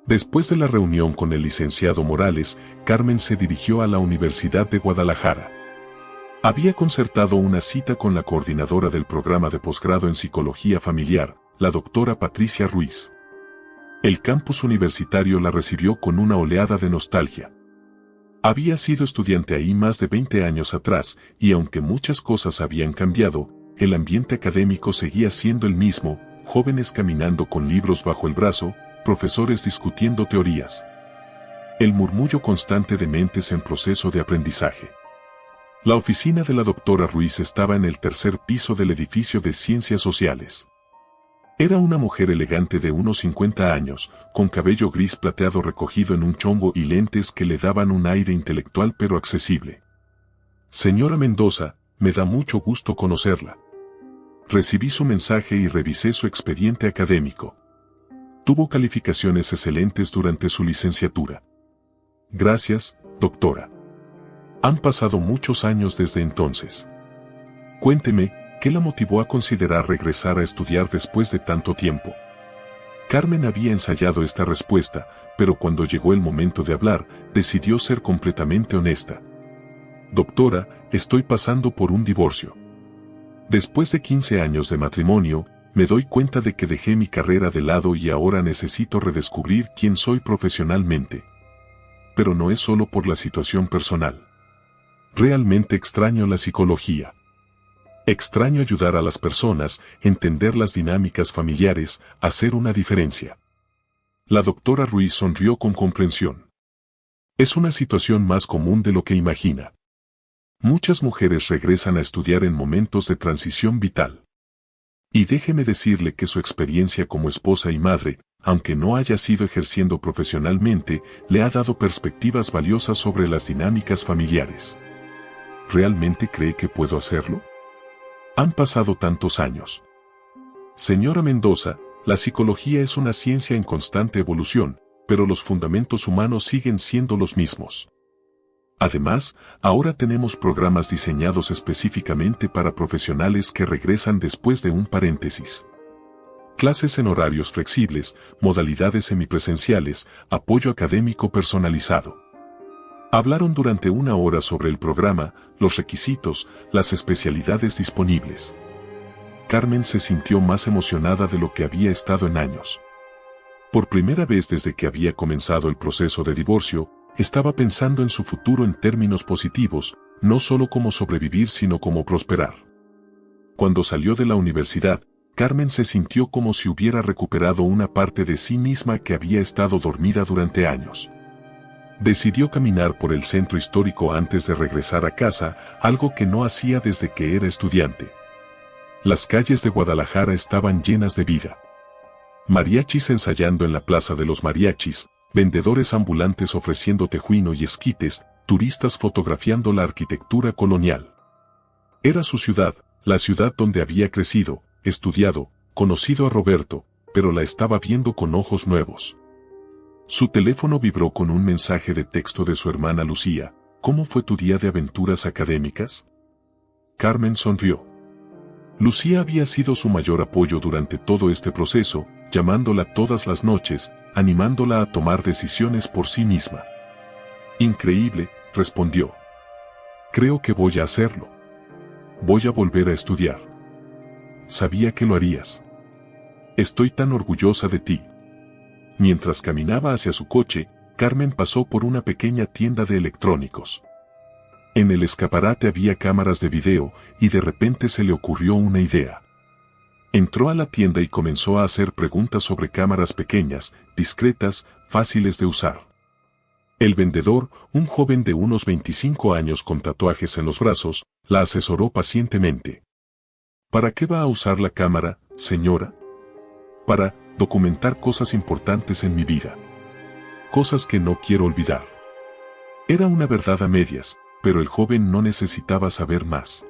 Después de la reunión con el licenciado Morales, Carmen se dirigió a la Universidad de Guadalajara. Había concertado una cita con la coordinadora del programa de posgrado en Psicología Familiar, la doctora Patricia Ruiz. El campus universitario la recibió con una oleada de nostalgia. Había sido estudiante ahí más de 20 años atrás, y aunque muchas cosas habían cambiado, el ambiente académico seguía siendo el mismo, jóvenes caminando con libros bajo el brazo, profesores discutiendo teorías. El murmullo constante de mentes en proceso de aprendizaje. La oficina de la doctora Ruiz estaba en el tercer piso del edificio de Ciencias Sociales. Era una mujer elegante de unos 50 años, con cabello gris plateado recogido en un chombo y lentes que le daban un aire intelectual pero accesible. Señora Mendoza, me da mucho gusto conocerla. Recibí su mensaje y revisé su expediente académico. Tuvo calificaciones excelentes durante su licenciatura. Gracias, doctora. Han pasado muchos años desde entonces. Cuénteme, ¿qué la motivó a considerar regresar a estudiar después de tanto tiempo? Carmen había ensayado esta respuesta, pero cuando llegó el momento de hablar, decidió ser completamente honesta. Doctora, estoy pasando por un divorcio. Después de 15 años de matrimonio, me doy cuenta de que dejé mi carrera de lado y ahora necesito redescubrir quién soy profesionalmente. Pero no es solo por la situación personal. Realmente extraño la psicología. Extraño ayudar a las personas, entender las dinámicas familiares, hacer una diferencia. La doctora Ruiz sonrió con comprensión. Es una situación más común de lo que imagina. Muchas mujeres regresan a estudiar en momentos de transición vital. Y déjeme decirle que su experiencia como esposa y madre, aunque no haya sido ejerciendo profesionalmente, le ha dado perspectivas valiosas sobre las dinámicas familiares. ¿Realmente cree que puedo hacerlo? Han pasado tantos años. Señora Mendoza, la psicología es una ciencia en constante evolución, pero los fundamentos humanos siguen siendo los mismos. Además, ahora tenemos programas diseñados específicamente para profesionales que regresan después de un paréntesis. Clases en horarios flexibles, modalidades semipresenciales, apoyo académico personalizado. Hablaron durante una hora sobre el programa, los requisitos, las especialidades disponibles. Carmen se sintió más emocionada de lo que había estado en años. Por primera vez desde que había comenzado el proceso de divorcio, estaba pensando en su futuro en términos positivos, no solo cómo sobrevivir sino cómo prosperar. Cuando salió de la universidad, Carmen se sintió como si hubiera recuperado una parte de sí misma que había estado dormida durante años. Decidió caminar por el centro histórico antes de regresar a casa, algo que no hacía desde que era estudiante. Las calles de Guadalajara estaban llenas de vida. Mariachis ensayando en la Plaza de los Mariachis, vendedores ambulantes ofreciendo tejuino y esquites, turistas fotografiando la arquitectura colonial. Era su ciudad, la ciudad donde había crecido, estudiado, conocido a Roberto, pero la estaba viendo con ojos nuevos. Su teléfono vibró con un mensaje de texto de su hermana Lucía. ¿Cómo fue tu día de aventuras académicas? Carmen sonrió. Lucía había sido su mayor apoyo durante todo este proceso, llamándola todas las noches, animándola a tomar decisiones por sí misma. Increíble, respondió. Creo que voy a hacerlo. Voy a volver a estudiar. Sabía que lo harías. Estoy tan orgullosa de ti. Mientras caminaba hacia su coche, Carmen pasó por una pequeña tienda de electrónicos. En el escaparate había cámaras de video y de repente se le ocurrió una idea. Entró a la tienda y comenzó a hacer preguntas sobre cámaras pequeñas, discretas, fáciles de usar. El vendedor, un joven de unos 25 años con tatuajes en los brazos, la asesoró pacientemente. ¿Para qué va a usar la cámara, señora? Para documentar cosas importantes en mi vida. Cosas que no quiero olvidar. Era una verdad a medias, pero el joven no necesitaba saber más.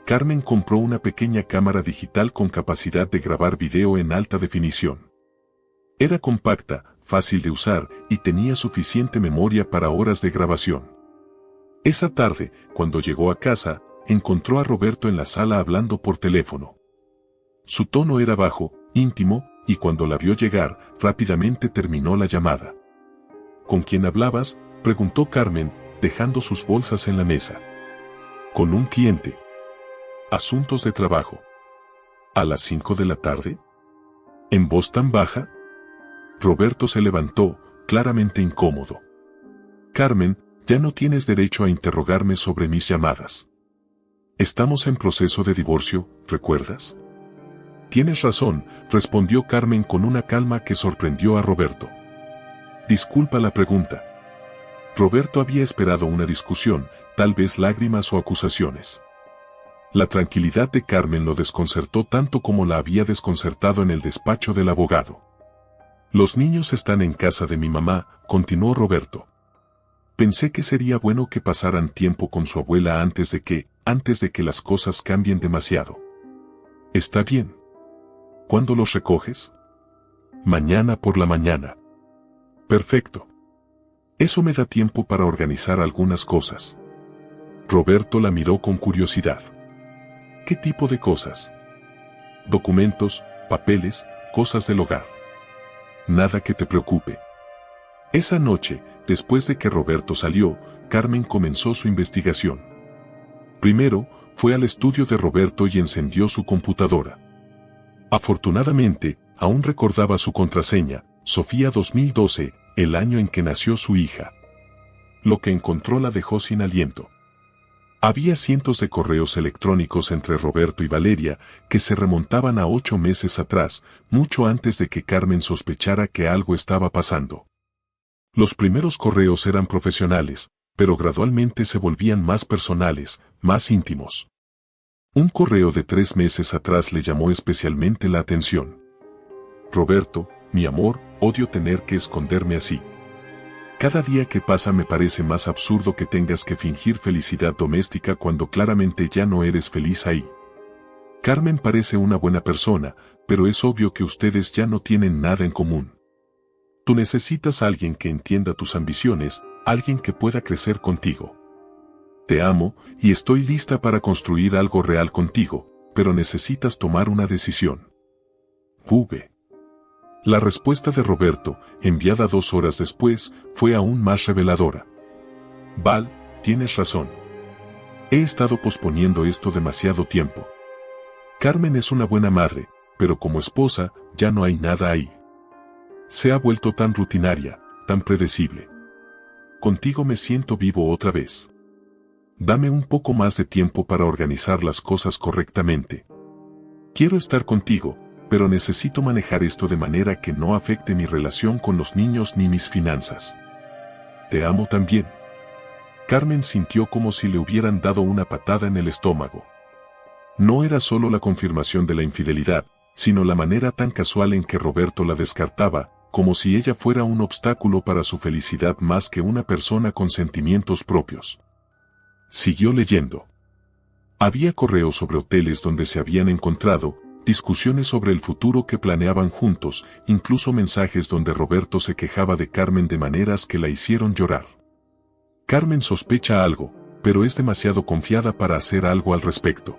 Carmen compró una pequeña cámara digital con capacidad de grabar video en alta definición. Era compacta, fácil de usar y tenía suficiente memoria para horas de grabación. Esa tarde, cuando llegó a casa, encontró a Roberto en la sala hablando por teléfono. Su tono era bajo, íntimo, y cuando la vio llegar, rápidamente terminó la llamada. ¿Con quién hablabas?, preguntó Carmen, dejando sus bolsas en la mesa. Con un cliente. Asuntos de trabajo. ¿A las 5 de la tarde? ¿En voz tan baja? Roberto se levantó, claramente incómodo. Carmen, ya no tienes derecho a interrogarme sobre mis llamadas. Estamos en proceso de divorcio, ¿recuerdas? Tienes razón, respondió Carmen con una calma que sorprendió a Roberto. Disculpa la pregunta. Roberto había esperado una discusión, tal vez lágrimas o acusaciones. La tranquilidad de Carmen lo desconcertó tanto como la había desconcertado en el despacho del abogado. Los niños están en casa de mi mamá, continuó Roberto. Pensé que sería bueno que pasaran tiempo con su abuela antes de que las cosas cambien demasiado. Está bien. ¿Cuándo los recoges? Mañana por la mañana. Perfecto. Eso me da tiempo para organizar algunas cosas. Roberto la miró con curiosidad. ¿Qué tipo de cosas? Documentos, papeles, cosas del hogar. Nada que te preocupe. Esa noche, después de que Roberto salió, Carmen comenzó su investigación. Primero, fue al estudio de Roberto y encendió su computadora. Afortunadamente, aún recordaba su contraseña, Sofía 2012, el año en que nació su hija. Lo que encontró la dejó sin aliento. Había cientos de correos electrónicos entre Roberto y Valeria que se remontaban a 8 meses atrás, mucho antes de que Carmen sospechara que algo estaba pasando. Los primeros correos eran profesionales, pero gradualmente se volvían más personales, más íntimos. Un correo de 3 meses atrás le llamó especialmente la atención. Roberto, mi amor, odio tener que esconderme así. Cada día que pasa me parece más absurdo que tengas que fingir felicidad doméstica cuando claramente ya no eres feliz ahí. Carmen parece una buena persona, pero es obvio que ustedes ya no tienen nada en común. Tú necesitas a alguien que entienda tus ambiciones, alguien que pueda crecer contigo. Te amo, y estoy lista para construir algo real contigo, pero necesitas tomar una decisión. V. La respuesta de Roberto, enviada 2 horas después, fue aún más reveladora. Val, tienes razón. He estado posponiendo esto demasiado tiempo. Carmen es una buena madre, pero como esposa, ya no hay nada ahí. Se ha vuelto tan rutinaria, tan predecible. Contigo me siento vivo otra vez. Dame un poco más de tiempo para organizar las cosas correctamente. Quiero estar contigo, pero necesito manejar esto de manera que no afecte mi relación con los niños ni mis finanzas. Te amo también. Carmen sintió como si le hubieran dado una patada en el estómago. No era solo la confirmación de la infidelidad, sino la manera tan casual en que Roberto la descartaba, como si ella fuera un obstáculo para su felicidad más que una persona con sentimientos propios. Siguió leyendo. Había correos sobre hoteles donde se habían encontrado, discusiones sobre el futuro que planeaban juntos, incluso mensajes donde Roberto se quejaba de Carmen de maneras que la hicieron llorar. Carmen sospecha algo, pero es demasiado confiada para hacer algo al respecto.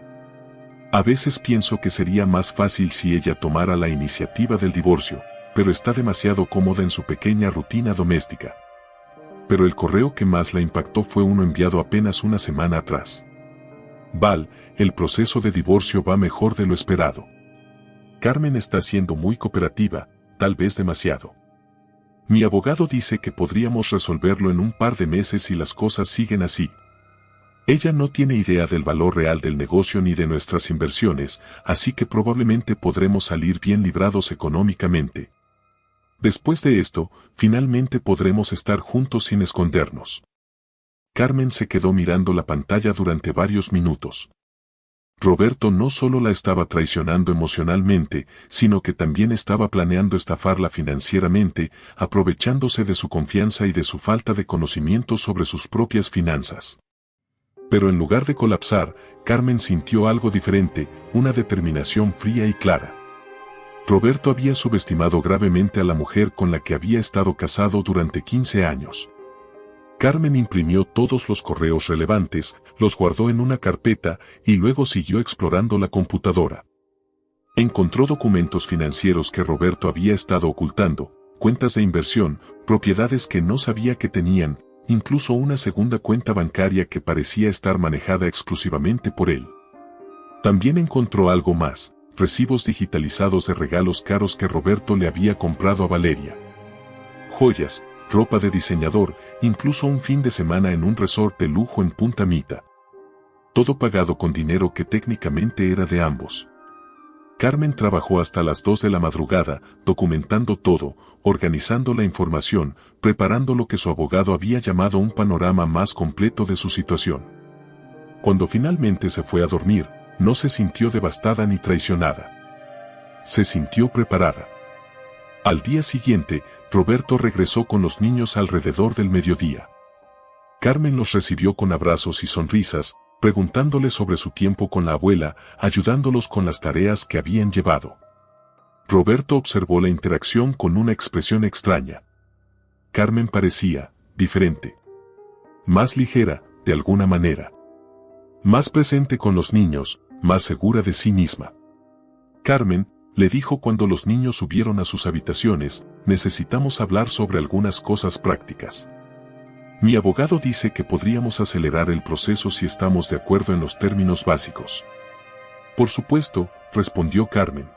A veces pienso que sería más fácil si ella tomara la iniciativa del divorcio, pero está demasiado cómoda en su pequeña rutina doméstica. pero el correo que más la impactó fue uno enviado apenas una semana atrás. Val, el proceso de divorcio va mejor de lo esperado. Carmen está siendo muy cooperativa, tal vez demasiado. Mi abogado dice que podríamos resolverlo en un par de meses si las cosas siguen así. Ella no tiene idea del valor real del negocio ni de nuestras inversiones, así que probablemente podremos salir bien librados económicamente. Después de esto, finalmente podremos estar juntos sin escondernos. Carmen se quedó mirando la pantalla durante varios minutos. Roberto no solo la estaba traicionando emocionalmente, sino que también estaba planeando estafarla financieramente, aprovechándose de su confianza y de su falta de conocimiento sobre sus propias finanzas. Pero en lugar de colapsar, Carmen sintió algo diferente, una determinación fría y clara. Roberto había subestimado gravemente a la mujer con la que había estado casado durante 15 años. Carmen imprimió todos los correos relevantes, los guardó en una carpeta y luego siguió explorando la computadora. Encontró documentos financieros que Roberto había estado ocultando, cuentas de inversión, propiedades que no sabía que tenían, incluso una segunda cuenta bancaria que parecía estar manejada exclusivamente por él. También encontró algo más, recibos digitalizados de regalos caros que Roberto le había comprado a Valeria. Joyas, ropa de diseñador, incluso un fin de semana en un resort de lujo en Punta Mita. Todo pagado con dinero que técnicamente era de ambos. Carmen trabajó hasta las 2 de la madrugada, documentando todo, organizando la información, preparando lo que su abogado había llamado un panorama más completo de su situación. Cuando finalmente se fue a dormir, no se sintió devastada ni traicionada. Se sintió preparada. Al día siguiente, Roberto regresó con los niños alrededor del mediodía. Carmen los recibió con abrazos y sonrisas, preguntándole sobre su tiempo con la abuela, ayudándolos con las tareas que habían llevado. Roberto observó la interacción con una expresión extraña. Carmen parecía diferente. Más ligera, de alguna manera. Más presente con los niños, más segura de sí misma. Carmen, le dijo cuando los niños subieron a sus habitaciones, necesitamos hablar sobre algunas cosas prácticas. Mi abogado dice que podríamos acelerar el proceso si estamos de acuerdo en los términos básicos. Por supuesto, respondió Carmen.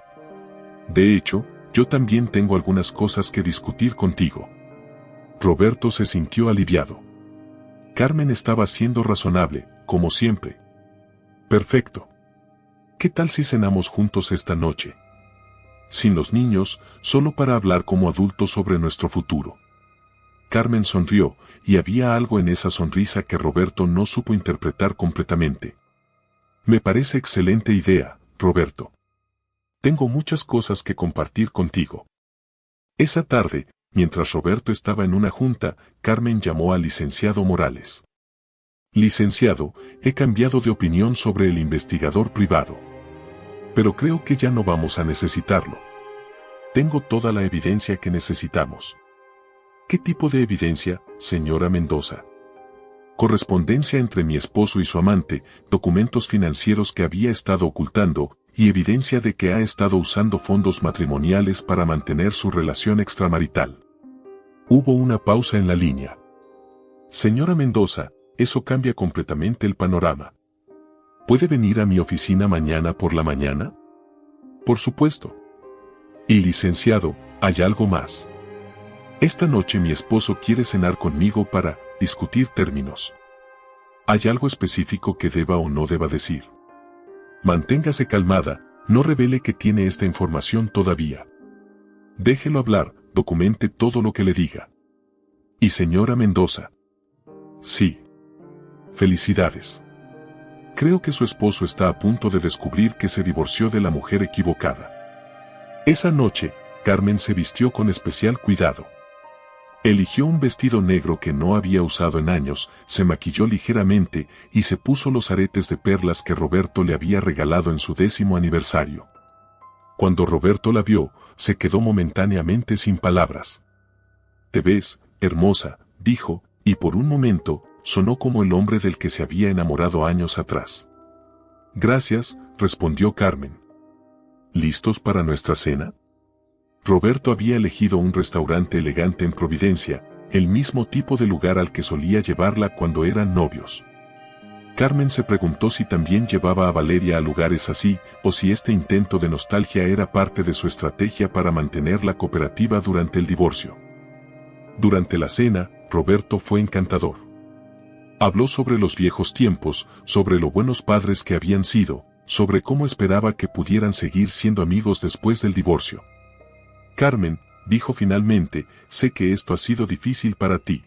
De hecho, yo también tengo algunas cosas que discutir contigo. Roberto se sintió aliviado. Carmen estaba siendo razonable, como siempre. Perfecto. ¿Qué tal si cenamos juntos esta noche? Sin los niños, solo para hablar como adultos sobre nuestro futuro. Carmen sonrió, y había algo en esa sonrisa que Roberto no supo interpretar completamente. Me parece excelente idea, Roberto. Tengo muchas cosas que compartir contigo. Esa tarde, mientras Roberto estaba en una junta, Carmen llamó al licenciado Morales. Licenciado, he cambiado de opinión sobre el investigador privado. Pero creo que ya no vamos a necesitarlo. Tengo toda la evidencia que necesitamos. ¿Qué tipo de evidencia, señora Mendoza? Correspondencia entre mi esposo y su amante, documentos financieros que había estado ocultando, y evidencia de que ha estado usando fondos matrimoniales para mantener su relación extramarital. Hubo una pausa en la línea. Señora Mendoza, eso cambia completamente el panorama. ¿Puede venir a mi oficina mañana por la mañana? Por supuesto. Y licenciado, hay algo más. Esta noche mi esposo quiere cenar conmigo para discutir términos. ¿Hay algo específico que deba o no deba decir? Manténgase calmada, no revele que tiene esta información todavía. Déjelo hablar, documente todo lo que le diga. ¿Y señora Mendoza? Sí. Felicidades. Creo que su esposo está a punto de descubrir que se divorció de la mujer equivocada. Esa noche, Carmen se vistió con especial cuidado. Eligió un vestido negro que no había usado en años, se maquilló ligeramente y se puso los aretes de perlas que Roberto le había regalado en su 10º aniversario. Cuando Roberto la vio, se quedó momentáneamente sin palabras. «Te ves, hermosa», dijo, y por un momento, sonó como el hombre del que se había enamorado años atrás. «Gracias», respondió Carmen. «¿Listos para nuestra cena?» Roberto había elegido un restaurante elegante en Providencia, el mismo tipo de lugar al que solía llevarla cuando eran novios. Carmen se preguntó si también llevaba a Valeria a lugares así, o si este intento de nostalgia era parte de su estrategia para mantener la cooperativa durante el divorcio. Durante la cena, Roberto fue encantador. Habló sobre los viejos tiempos, sobre lo buenos padres que habían sido, sobre cómo esperaba que pudieran seguir siendo amigos después del divorcio. Carmen, dijo finalmente, sé que esto ha sido difícil para ti.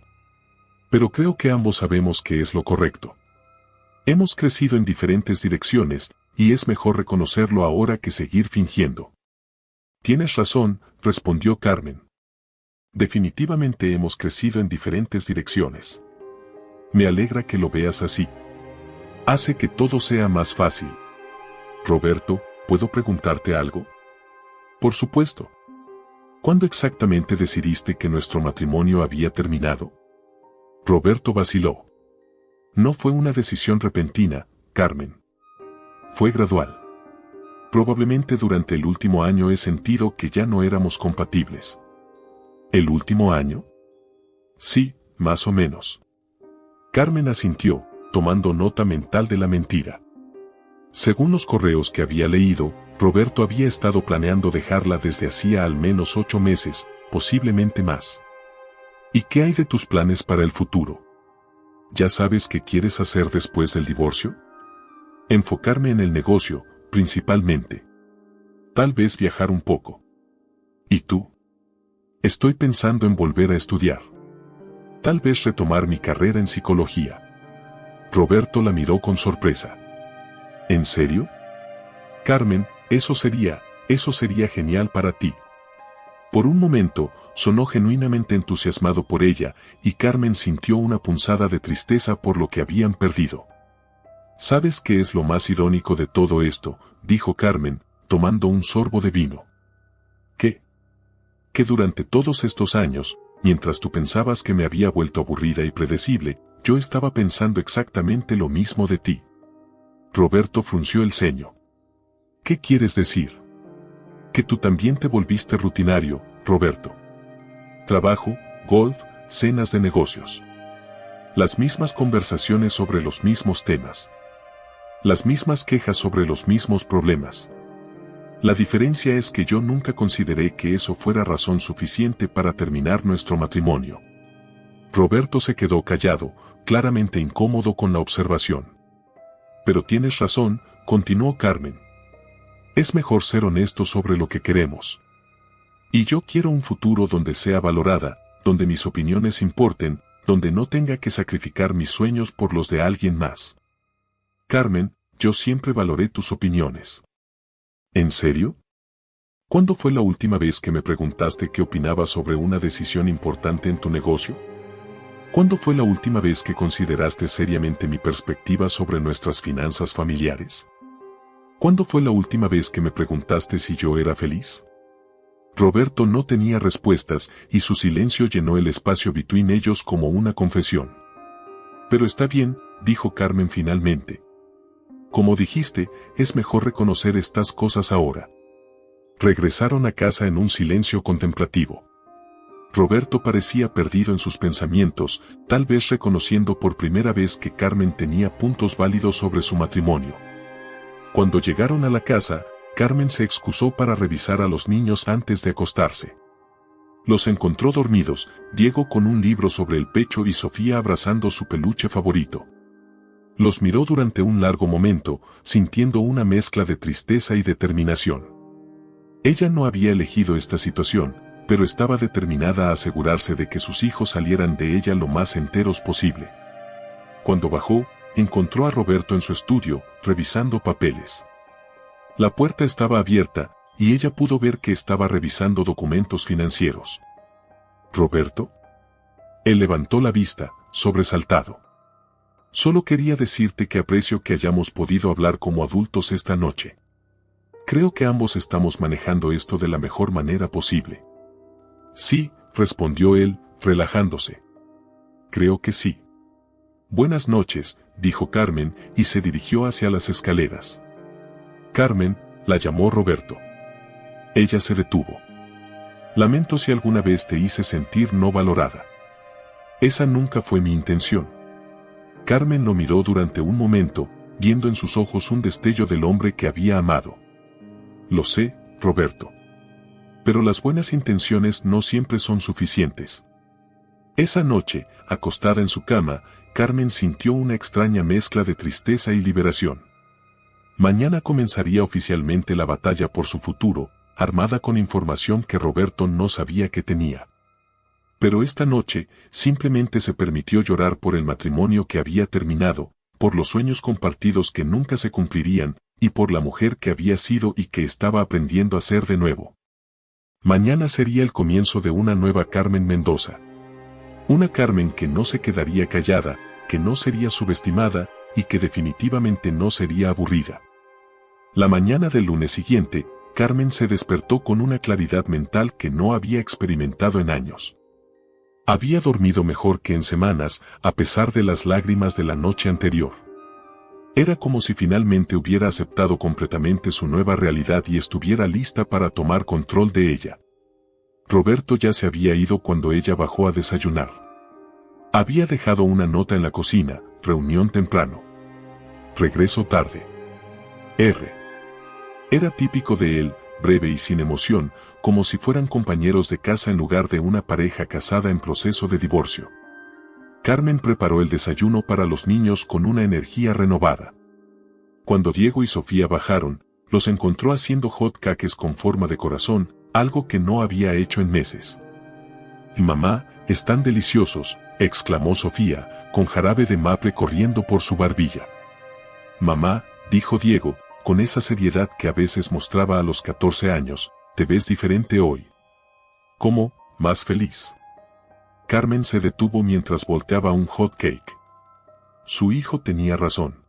Pero creo que ambos sabemos que es lo correcto. Hemos crecido en diferentes direcciones, y es mejor reconocerlo ahora que seguir fingiendo. Tienes razón, respondió Carmen. Definitivamente hemos crecido en diferentes direcciones. Me alegra que lo veas así. Hace que todo sea más fácil. Roberto, ¿puedo preguntarte algo? Por supuesto. ¿Cuándo exactamente decidiste que nuestro matrimonio había terminado? Roberto vaciló. No fue una decisión repentina, Carmen. Fue gradual. Probablemente durante el último año he sentido que ya no éramos compatibles. ¿El último año? Sí, más o menos. Carmen asintió, tomando nota mental de la mentira. Según los correos que había leído, Roberto había estado planeando dejarla desde hacía al menos 8 meses, posiblemente más. ¿Y qué hay de tus planes para el futuro? ¿Ya sabes qué quieres hacer después del divorcio? Enfocarme en el negocio, principalmente. Tal vez viajar un poco. ¿Y tú? Estoy pensando en volver a estudiar. Tal vez retomar mi carrera en psicología. Roberto la miró con sorpresa. ¿En serio? Carmen, eso sería genial para ti. Por un momento, sonó genuinamente entusiasmado por ella, y Carmen sintió una punzada de tristeza por lo que habían perdido. ¿Sabes qué es lo más irónico de todo esto?, dijo Carmen, tomando un sorbo de vino. ¿Qué? Que durante todos estos años, mientras tú pensabas que me había vuelto aburrida y predecible, yo estaba pensando exactamente lo mismo de ti. Roberto frunció el ceño. ¿Qué quieres decir? Que tú también te volviste rutinario, Roberto. Trabajo, golf, cenas de negocios. Las mismas conversaciones sobre los mismos temas. Las mismas quejas sobre los mismos problemas. La diferencia es que yo nunca consideré que eso fuera razón suficiente para terminar nuestro matrimonio. Roberto se quedó callado, claramente incómodo con la observación. Pero tienes razón, continuó Carmen. Es mejor ser honesto sobre lo que queremos. Y yo quiero un futuro donde sea valorada, donde mis opiniones importen, donde no tenga que sacrificar mis sueños por los de alguien más. Carmen, yo siempre valoré tus opiniones. ¿En serio? ¿Cuándo fue la última vez que me preguntaste qué opinaba sobre una decisión importante en tu negocio? ¿Cuándo fue la última vez que consideraste seriamente mi perspectiva sobre nuestras finanzas familiares? ¿Cuándo fue la última vez que me preguntaste si yo era feliz? Roberto no tenía respuestas y su silencio llenó el espacio between ellos como una confesión. Pero está bien, dijo Carmen finalmente. Como dijiste, es mejor reconocer estas cosas ahora. Regresaron a casa en un silencio contemplativo. Roberto parecía perdido en sus pensamientos, tal vez reconociendo por primera vez que Carmen tenía puntos válidos sobre su matrimonio. Cuando llegaron a la casa, Carmen se excusó para revisar a los niños antes de acostarse. Los encontró dormidos, Diego con un libro sobre el pecho y Sofía abrazando su peluche favorito. Los miró durante un largo momento, sintiendo una mezcla de tristeza y determinación. Ella no había elegido esta situación, pero estaba determinada a asegurarse de que sus hijos salieran de ella lo más enteros posible. Cuando bajó, encontró a Roberto en su estudio, revisando papeles. La puerta estaba abierta, y ella pudo ver que estaba revisando documentos financieros. ¿Roberto? Él levantó la vista, sobresaltado. Solo quería decirte que aprecio que hayamos podido hablar como adultos esta noche. Creo que ambos estamos manejando esto de la mejor manera posible. Sí, respondió él, relajándose. Creo que sí. Buenas noches, dijo Carmen, y se dirigió hacia las escaleras. Carmen, la llamó Roberto. Ella se detuvo. Lamento si alguna vez te hice sentir no valorada. Esa nunca fue mi intención. Carmen lo miró durante un momento, viendo en sus ojos un destello del hombre que había amado. Lo sé, Roberto. Pero las buenas intenciones no siempre son suficientes. Esa noche, acostada en su cama, Carmen sintió una extraña mezcla de tristeza y liberación. Mañana comenzaría oficialmente la batalla por su futuro, armada con información que Roberto no sabía que tenía. Pero esta noche, simplemente se permitió llorar por el matrimonio que había terminado, por los sueños compartidos que nunca se cumplirían, y por la mujer que había sido y que estaba aprendiendo a ser de nuevo. Mañana sería el comienzo de una nueva Carmen Mendoza. Una Carmen que no se quedaría callada, que no sería subestimada, y que definitivamente no sería aburrida. La mañana del lunes siguiente, Carmen se despertó con una claridad mental que no había experimentado en años. Había dormido mejor que en semanas, a pesar de las lágrimas de la noche anterior. Era como si finalmente hubiera aceptado completamente su nueva realidad y estuviera lista para tomar control de ella. Roberto ya se había ido cuando ella bajó a desayunar. Había dejado una nota en la cocina: reunión temprano. Regreso tarde. Era típico de él, breve y sin emoción, como si fueran compañeros de casa en lugar de una pareja casada en proceso de divorcio. Carmen preparó el desayuno para los niños con una energía renovada. Cuando Diego y Sofía bajaron, los encontró haciendo hot cakes con forma de corazón, algo que no había hecho en meses. «Mamá, están deliciosos», exclamó Sofía, con jarabe de maple corriendo por su barbilla. «Mamá», dijo Diego, con esa seriedad que a veces mostraba a los 14 años, «te ves diferente hoy». «¿Cómo? ¿Más feliz?». Carmen se detuvo mientras volteaba un hot cake. Su hijo tenía razón.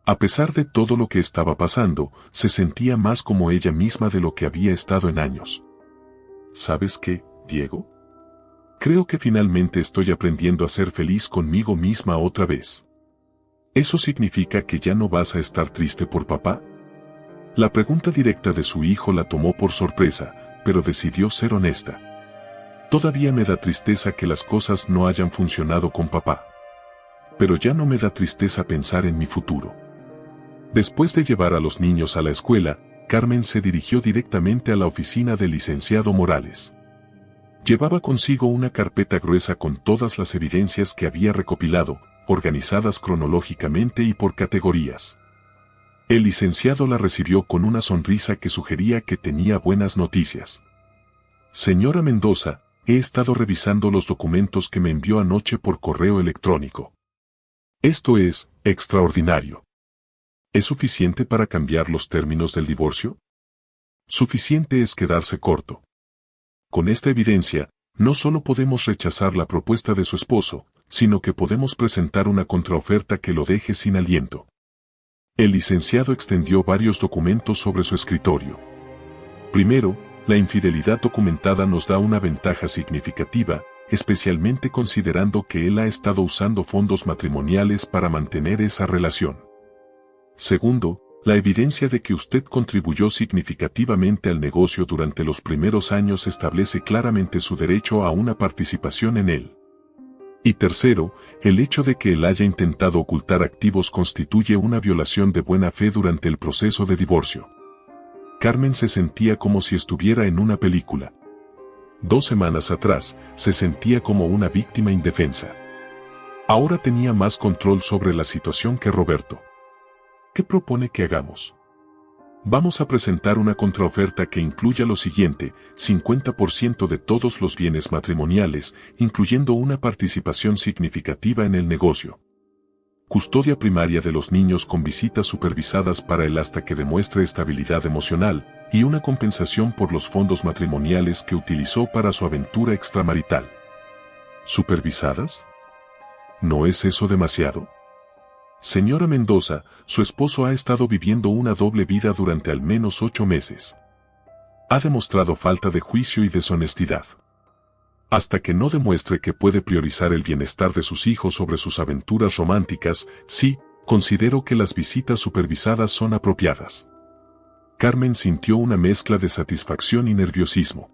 A pesar de todo lo que estaba pasando, se sentía más como ella misma de lo que había estado en años. ¿Sabes qué, Diego? Creo que finalmente estoy aprendiendo a ser feliz conmigo misma otra vez. ¿Eso significa que ya no vas a estar triste por papá? La pregunta directa de su hijo la tomó por sorpresa, pero decidió ser honesta. Todavía me da tristeza que las cosas no hayan funcionado con papá. Pero ya no me da tristeza pensar en mi futuro. Después de llevar a los niños a la escuela, Carmen se dirigió directamente a la oficina del licenciado Morales. Llevaba consigo una carpeta gruesa con todas las evidencias que había recopilado, organizadas cronológicamente y por categorías. El licenciado la recibió con una sonrisa que sugería que tenía buenas noticias. «Señora Mendoza, he estado revisando los documentos que me envió anoche por correo electrónico. Esto es extraordinario. ¿Es suficiente para cambiar los términos del divorcio? Suficiente es quedarse corto. Con esta evidencia, no solo podemos rechazar la propuesta de su esposo, sino que podemos presentar una contraoferta que lo deje sin aliento». El licenciado extendió varios documentos sobre su escritorio. Primero, la infidelidad documentada nos da una ventaja significativa, especialmente considerando que él ha estado usando fondos matrimoniales para mantener esa relación. Segundo, la evidencia de que usted contribuyó significativamente al negocio durante los primeros años establece claramente su derecho a una participación en él. Y tercero, el hecho de que él haya intentado ocultar activos constituye una violación de buena fe durante el proceso de divorcio. Carmen se sentía como si estuviera en una película. 2 semanas atrás, se sentía como una víctima indefensa. Ahora tenía más control sobre la situación que Roberto. ¿Qué propone que hagamos? Vamos a presentar una contraoferta que incluya lo siguiente: 50% de todos los bienes matrimoniales, incluyendo una participación significativa en el negocio. Custodia primaria de los niños con visitas supervisadas para él hasta que demuestre estabilidad emocional, y una compensación por los fondos matrimoniales que utilizó para su aventura extramarital. ¿Supervisadas? ¿No es eso demasiado? Señora Mendoza, su esposo ha estado viviendo una doble vida durante al menos 8 meses. Ha demostrado falta de juicio y deshonestidad. Hasta que no demuestre que puede priorizar el bienestar de sus hijos sobre sus aventuras románticas, sí, considero que las visitas supervisadas son apropiadas. Carmen sintió una mezcla de satisfacción y nerviosismo.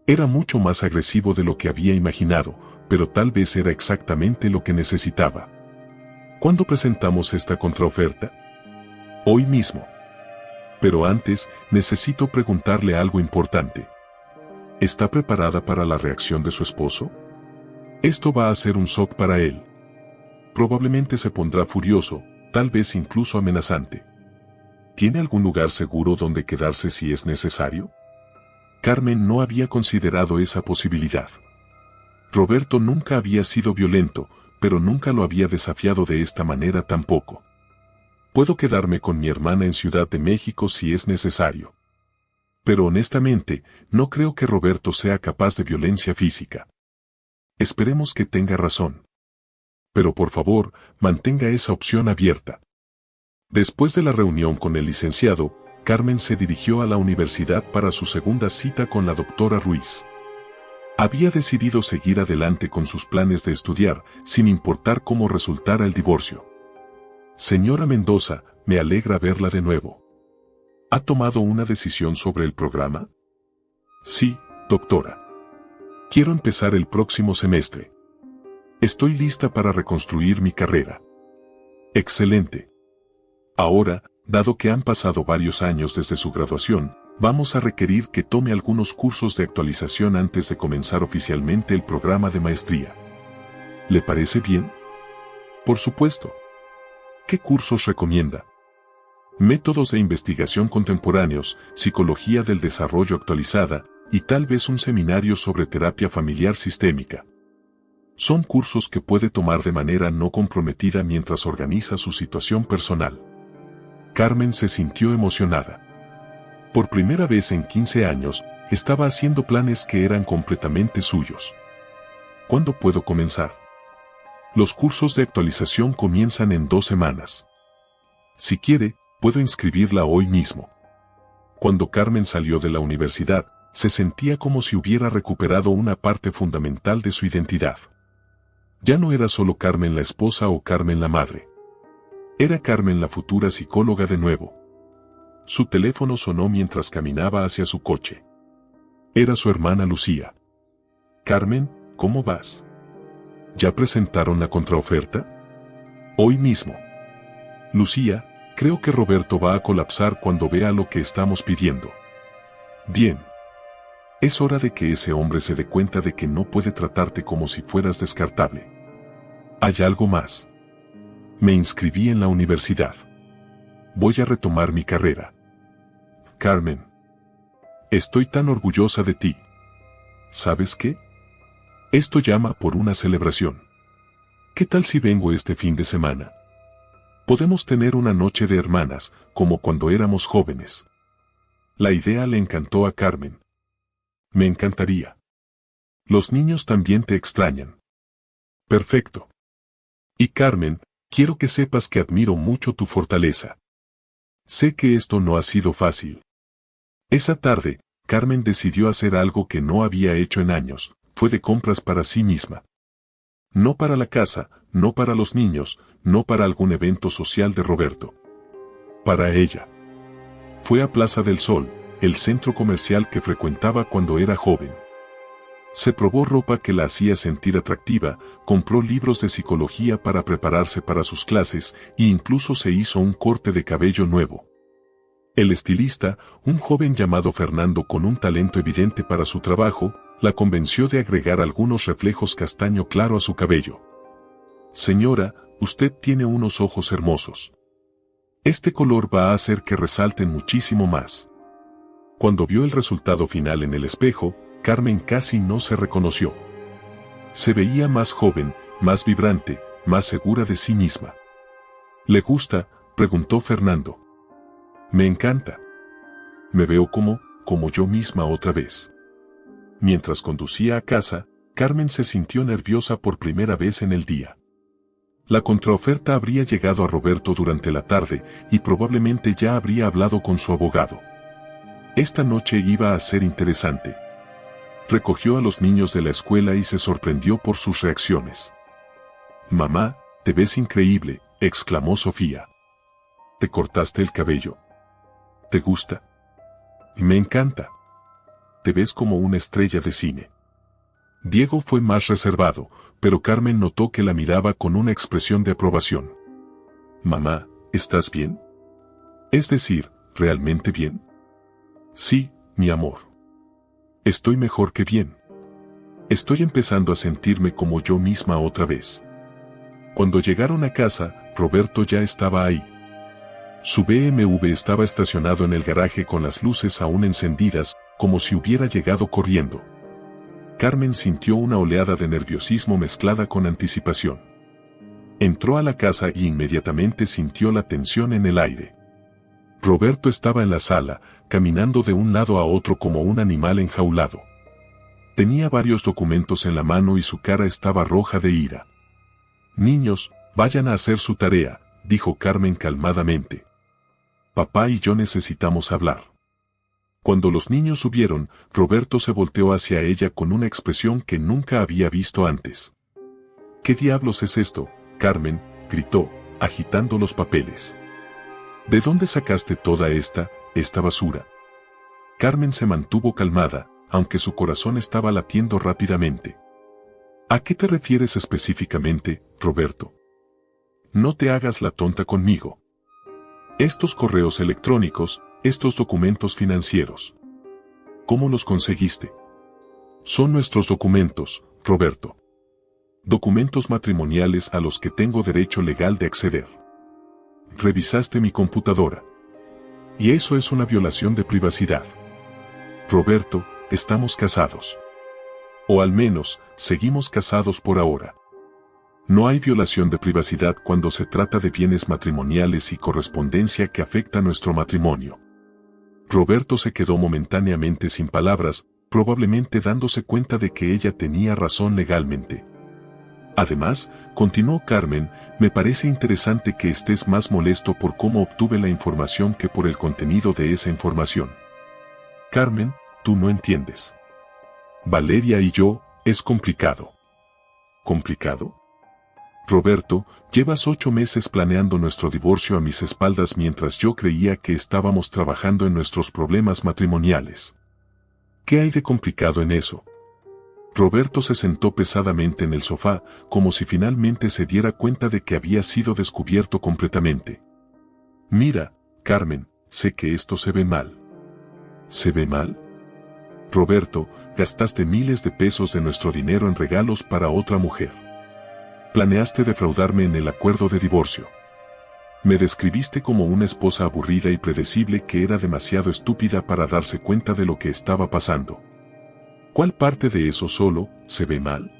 Era mucho más agresivo de lo que había imaginado, pero tal vez era exactamente lo que necesitaba. ¿Cuándo presentamos esta contraoferta? Hoy mismo. Pero antes, necesito preguntarle algo importante. ¿Está preparada para la reacción de su esposo? Esto va a ser un shock para él. Probablemente se pondrá furioso, tal vez incluso amenazante. ¿Tiene algún lugar seguro donde quedarse si es necesario? Carmen no había considerado esa posibilidad. Roberto nunca había sido violento, pero nunca lo había desafiado de esta manera tampoco. Puedo quedarme con mi hermana en Ciudad de México si es necesario. Pero honestamente, no creo que Roberto sea capaz de violencia física. Esperemos que tenga razón. Pero por favor, mantenga esa opción abierta. Después de la reunión con el licenciado, Carmen se dirigió a la universidad para su segunda cita con la doctora Ruiz. Había decidido seguir adelante con sus planes de estudiar, sin importar cómo resultara el divorcio. Señora Mendoza, me alegra verla de nuevo. ¿Ha tomado una decisión sobre el programa? Sí, doctora. Quiero empezar el próximo semestre. Estoy lista para reconstruir mi carrera. Excelente. Ahora, dado que han pasado varios años desde su graduación, vamos a requerir que tome algunos cursos de actualización antes de comenzar oficialmente el programa de maestría. ¿Le parece bien? Por supuesto. ¿Qué cursos recomienda? Métodos de investigación contemporáneos, psicología del desarrollo actualizada, y tal vez un seminario sobre terapia familiar sistémica. Son cursos que puede tomar de manera no comprometida mientras organiza su situación personal. Carmen se sintió emocionada. Por primera vez en 15 años, estaba haciendo planes que eran completamente suyos. ¿Cuándo puedo comenzar? Los cursos de actualización comienzan en 2 semanas. Si quiere, puedo inscribirla hoy mismo. Cuando Carmen salió de la universidad, se sentía como si hubiera recuperado una parte fundamental de su identidad. Ya no era solo Carmen la esposa o Carmen la madre. Era Carmen la futura psicóloga de nuevo. Su teléfono sonó mientras caminaba hacia su coche. Era su hermana Lucía. Carmen, ¿cómo vas? ¿Ya presentaron la contraoferta? Hoy mismo. Lucía, creo que Roberto va a colapsar cuando vea lo que estamos pidiendo. Bien. Es hora de que ese hombre se dé cuenta de que no puede tratarte como si fueras descartable. ¿Hay algo más? Me inscribí en la universidad. Voy a retomar mi carrera. Carmen. Estoy tan orgullosa de ti. ¿Sabes qué? Esto llama por una celebración. ¿Qué tal si vengo este fin de semana? Podemos tener una noche de hermanas, como cuando éramos jóvenes. La idea le encantó a Carmen. Me encantaría. Los niños también te extrañan. Perfecto. Y Carmen, quiero que sepas que admiro mucho tu fortaleza. Sé que esto no ha sido fácil. Esa tarde, Carmen decidió hacer algo que no había hecho en años, fue de compras para sí misma. No para la casa, no para los niños, no para algún evento social de Roberto. Para ella. Fue a Plaza del Sol, el centro comercial que frecuentaba cuando era joven. Se probó ropa que la hacía sentir atractiva, compró libros de psicología para prepararse para sus clases e incluso se hizo un corte de cabello nuevo. El estilista, un joven llamado Fernando con un talento evidente para su trabajo, la convenció de agregar algunos reflejos castaño claro a su cabello. Señora, usted tiene unos ojos hermosos. Este color va a hacer que resalten muchísimo más. Cuando vio el resultado final en el espejo, Carmen casi no se reconoció. Se veía más joven, más vibrante, más segura de sí misma. ¿Le gusta?, preguntó Fernando. Me encanta. Me veo como yo misma otra vez. Mientras conducía a casa, Carmen se sintió nerviosa por primera vez en el día. La contraoferta habría llegado a Roberto durante la tarde y probablemente ya habría hablado con su abogado. Esta noche iba a ser interesante. Recogió a los niños de la escuela y se sorprendió por sus reacciones. Mamá, te ves increíble, exclamó Sofía. ¿Te cortaste el cabello? ¿Te gusta? Me encanta. te ves como una estrella de cine. Diego fue más reservado, pero Carmen notó que la miraba con una expresión de aprobación. Mamá, ¿estás bien? Es decir, ¿realmente bien? Sí, mi amor. Estoy mejor que bien. Estoy empezando a sentirme como yo misma otra vez. Cuando llegaron a casa, Roberto ya estaba ahí. Su BMW estaba estacionado en el garaje con las luces aún encendidas, como si hubiera llegado corriendo. Carmen sintió una oleada de nerviosismo mezclada con anticipación. Entró a la casa y inmediatamente sintió la tensión en el aire. Roberto estaba en la sala, caminando de un lado a otro como un animal enjaulado. Tenía varios documentos en la mano y su cara estaba roja de ira. Niños, vayan a hacer su tarea, dijo Carmen calmadamente. Papá y yo necesitamos hablar. Cuando los niños subieron, Roberto se volteó hacia ella con una expresión que nunca había visto antes. ¿Qué diablos es esto, Carmen?, gritó, agitando los papeles. ¿De dónde sacaste toda esta basura? Carmen se mantuvo calmada, aunque su corazón estaba latiendo rápidamente. ¿A qué te refieres específicamente, Roberto? No te hagas la tonta conmigo. Estos correos electrónicos, estos documentos financieros. ¿Cómo los conseguiste? Son nuestros documentos, Roberto. Documentos matrimoniales a los que tengo derecho legal de acceder. Revisaste mi computadora. Y eso es una violación de privacidad. Roberto, estamos casados. O al menos, seguimos casados por ahora. No hay violación de privacidad cuando se trata de bienes matrimoniales y correspondencia que afecta nuestro matrimonio. Roberto se quedó momentáneamente sin palabras, probablemente dándose cuenta de que ella tenía razón legalmente. Además, continuó Carmen, me parece interesante que estés más molesto por cómo obtuve la información que por el contenido de esa información. Carmen, tú no entiendes. Valeria y yo, es complicado. ¿Complicado? Roberto, llevas 8 meses planeando nuestro divorcio a mis espaldas mientras yo creía que estábamos trabajando en nuestros problemas matrimoniales. ¿Qué hay de complicado en eso? Roberto se sentó pesadamente en el sofá, como si finalmente se diera cuenta de que había sido descubierto completamente. Mira, Carmen, sé que esto se ve mal. ¿Se ve mal? Roberto, gastaste miles de pesos de nuestro dinero en regalos para otra mujer. Planeaste defraudarme en el acuerdo de divorcio. Me describiste como una esposa aburrida y predecible que era demasiado estúpida para darse cuenta de lo que estaba pasando. ¿Cuál parte de eso solo se ve mal?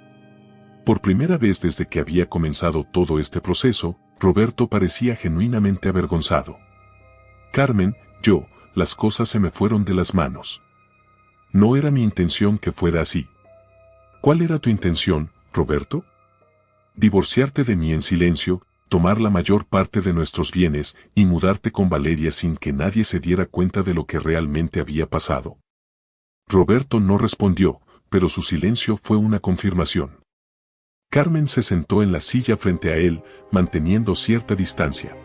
Por primera vez desde que había comenzado todo este proceso, Roberto parecía genuinamente avergonzado. Carmen, las cosas se me fueron de las manos. No era mi intención que fuera así. ¿Cuál era tu intención, Roberto? Divorciarte de mí en silencio, tomar la mayor parte de nuestros bienes y mudarte con Valeria sin que nadie se diera cuenta de lo que realmente había pasado. Roberto no respondió, pero su silencio fue una confirmación. Carmen se sentó en la silla frente a él, manteniendo cierta distancia.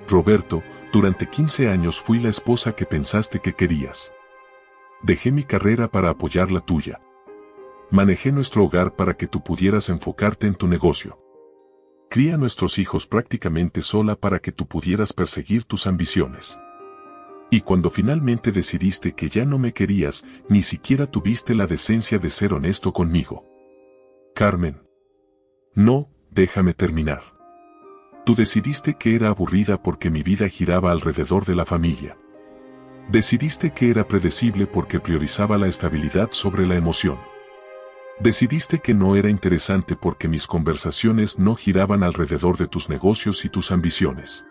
Roberto, durante 15 años fui la esposa que pensaste que querías. Dejé mi carrera para apoyar la tuya. Manejé nuestro hogar para que tú pudieras enfocarte en tu negocio. Crié a nuestros hijos prácticamente sola para que tú pudieras perseguir tus ambiciones. Y cuando finalmente decidiste que ya no me querías, ni siquiera tuviste la decencia de ser honesto conmigo. Carmen. No, déjame terminar. Tú decidiste que era aburrida porque mi vida giraba alrededor de la familia. Decidiste que era predecible porque priorizaba la estabilidad sobre la emoción. Decidiste que no era interesante porque mis conversaciones no giraban alrededor de tus negocios y tus ambiciones.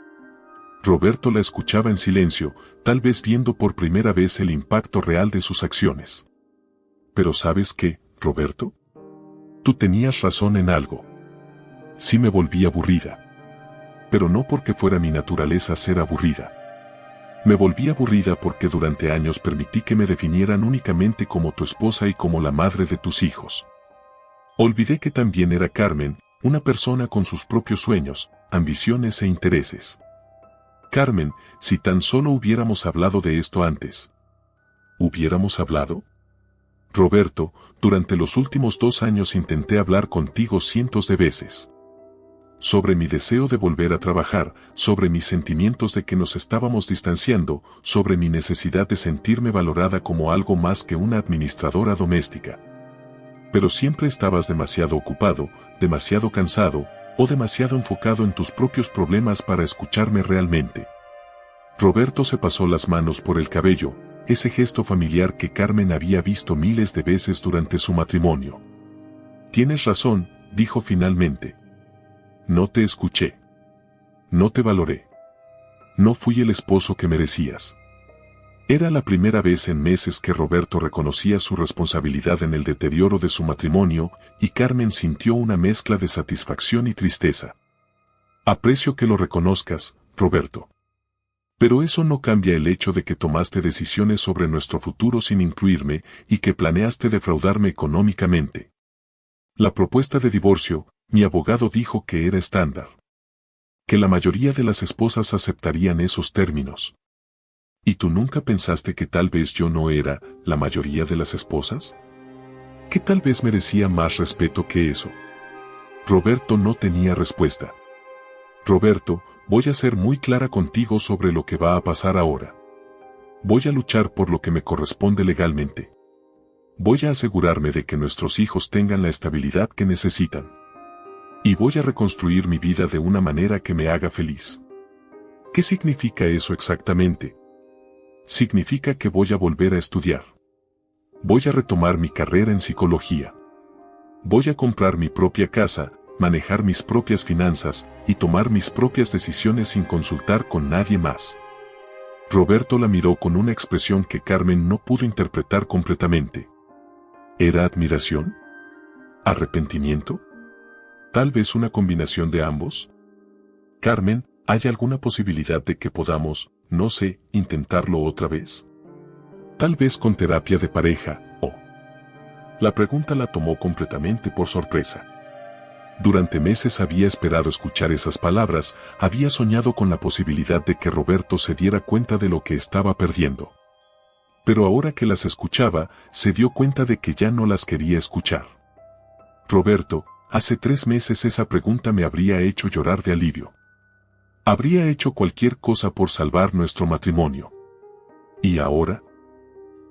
Roberto la escuchaba en silencio, tal vez viendo por primera vez el impacto real de sus acciones. Pero ¿sabes qué, Roberto? Tú tenías razón en algo. Sí me volví aburrida. Pero no porque fuera mi naturaleza ser aburrida. Me volví aburrida porque durante años permití que me definieran únicamente como tu esposa y como la madre de tus hijos. Olvidé que también era Carmen, una persona con sus propios sueños, ambiciones e intereses. Carmen, si tan solo hubiéramos hablado de esto antes. ¿Hubiéramos hablado? Roberto, durante los últimos 2 años intenté hablar contigo cientos de veces. Sobre mi deseo de volver a trabajar, sobre mis sentimientos de que nos estábamos distanciando, sobre mi necesidad de sentirme valorada como algo más que una administradora doméstica. Pero siempre estabas demasiado ocupado, demasiado cansado, o demasiado enfocado en tus propios problemas para escucharme realmente. Roberto se pasó las manos por el cabello, ese gesto familiar que Carmen había visto miles de veces durante su matrimonio. Tienes razón, dijo finalmente. No te escuché. No te valoré. No fui el esposo que merecías. Era la primera vez en meses que Roberto reconocía su responsabilidad en el deterioro de su matrimonio, y Carmen sintió una mezcla de satisfacción y tristeza. Aprecio que lo reconozcas, Roberto. Pero eso no cambia el hecho de que tomaste decisiones sobre nuestro futuro sin incluirme y que planeaste defraudarme económicamente. La propuesta de divorcio, mi abogado dijo que era estándar. Que la mayoría de las esposas aceptarían esos términos. ¿Y tú nunca pensaste que tal vez yo no era la mayoría de las esposas? ¿Que tal vez merecía más respeto que eso? Roberto no tenía respuesta. Roberto, voy a ser muy clara contigo sobre lo que va a pasar ahora. Voy a luchar por lo que me corresponde legalmente. Voy a asegurarme de que nuestros hijos tengan la estabilidad que necesitan. Y voy a reconstruir mi vida de una manera que me haga feliz. ¿Qué significa eso exactamente? Significa que voy a volver a estudiar. Voy a retomar mi carrera en psicología. Voy a comprar mi propia casa, manejar mis propias finanzas y tomar mis propias decisiones sin consultar con nadie más. Roberto la miró con una expresión que Carmen no pudo interpretar completamente. ¿Era admiración? ¿Arrepentimiento? ¿Tal vez una combinación de ambos? Carmen, ¿hay alguna posibilidad de que podamos, no sé, intentarlo otra vez? Tal vez con terapia de pareja, o... La pregunta la tomó completamente por sorpresa. Durante meses había esperado escuchar esas palabras, había soñado con la posibilidad de que Roberto se diera cuenta de lo que estaba perdiendo. Pero ahora que las escuchaba, se dio cuenta de que ya no las quería escuchar. Roberto, hace 3 meses esa pregunta me habría hecho llorar de alivio. Habría hecho cualquier cosa por salvar nuestro matrimonio. ¿Y ahora?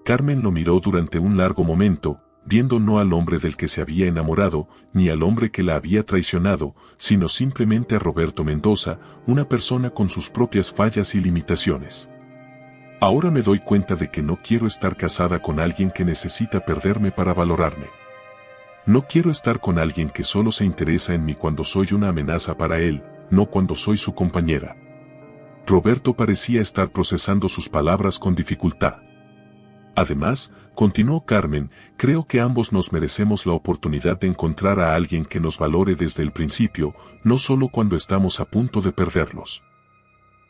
Carmen lo miró durante un largo momento, viendo no al hombre del que se había enamorado, ni al hombre que la había traicionado, sino simplemente a Roberto Mendoza, una persona con sus propias fallas y limitaciones. Ahora me doy cuenta de que no quiero estar casada con alguien que necesita perderme para valorarme. No quiero estar con alguien que solo se interesa en mí cuando soy una amenaza para él, no cuando soy su compañera. Roberto parecía estar procesando sus palabras con dificultad. Además, continuó Carmen, creo que ambos nos merecemos la oportunidad de encontrar a alguien que nos valore desde el principio, no solo cuando estamos a punto de perderlos.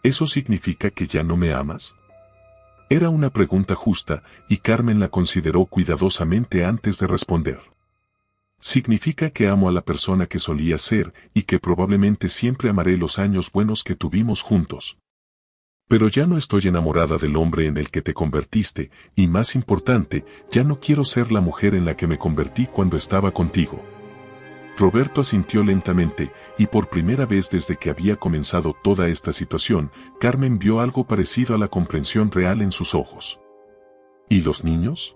¿Eso significa que ya no me amas? Era una pregunta justa, y Carmen la consideró cuidadosamente antes de responder. Significa que amo a la persona que solía ser, y que probablemente siempre amaré los años buenos que tuvimos juntos. Pero ya no estoy enamorada del hombre en el que te convertiste, y más importante, ya no quiero ser la mujer en la que me convertí cuando estaba contigo. Roberto asintió lentamente, y por primera vez desde que había comenzado toda esta situación, Carmen vio algo parecido a la comprensión real en sus ojos. ¿Y los niños?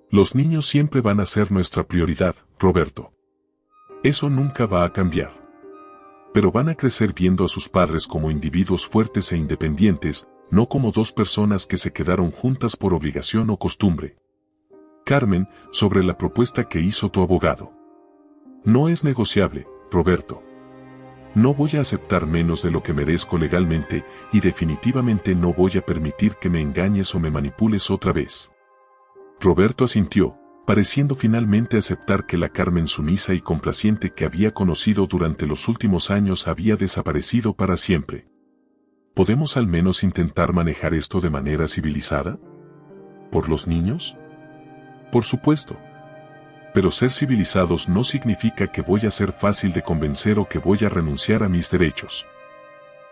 Los niños siempre van a ser nuestra prioridad, Roberto. Eso nunca va a cambiar. Pero van a crecer viendo a sus padres como individuos fuertes e independientes, no como 2 personas que se quedaron juntas por obligación o costumbre. Carmen, sobre la propuesta que hizo tu abogado. No es negociable, Roberto. No voy a aceptar menos de lo que merezco legalmente, y definitivamente no voy a permitir que me engañes o me manipules otra vez. Roberto asintió, pareciendo finalmente aceptar que la Carmen sumisa y complaciente que había conocido durante los últimos años había desaparecido para siempre. ¿Podemos al menos intentar manejar esto de manera civilizada? ¿Por los niños? Por supuesto. Pero ser civilizados no significa que voy a ser fácil de convencer o que voy a renunciar a mis derechos.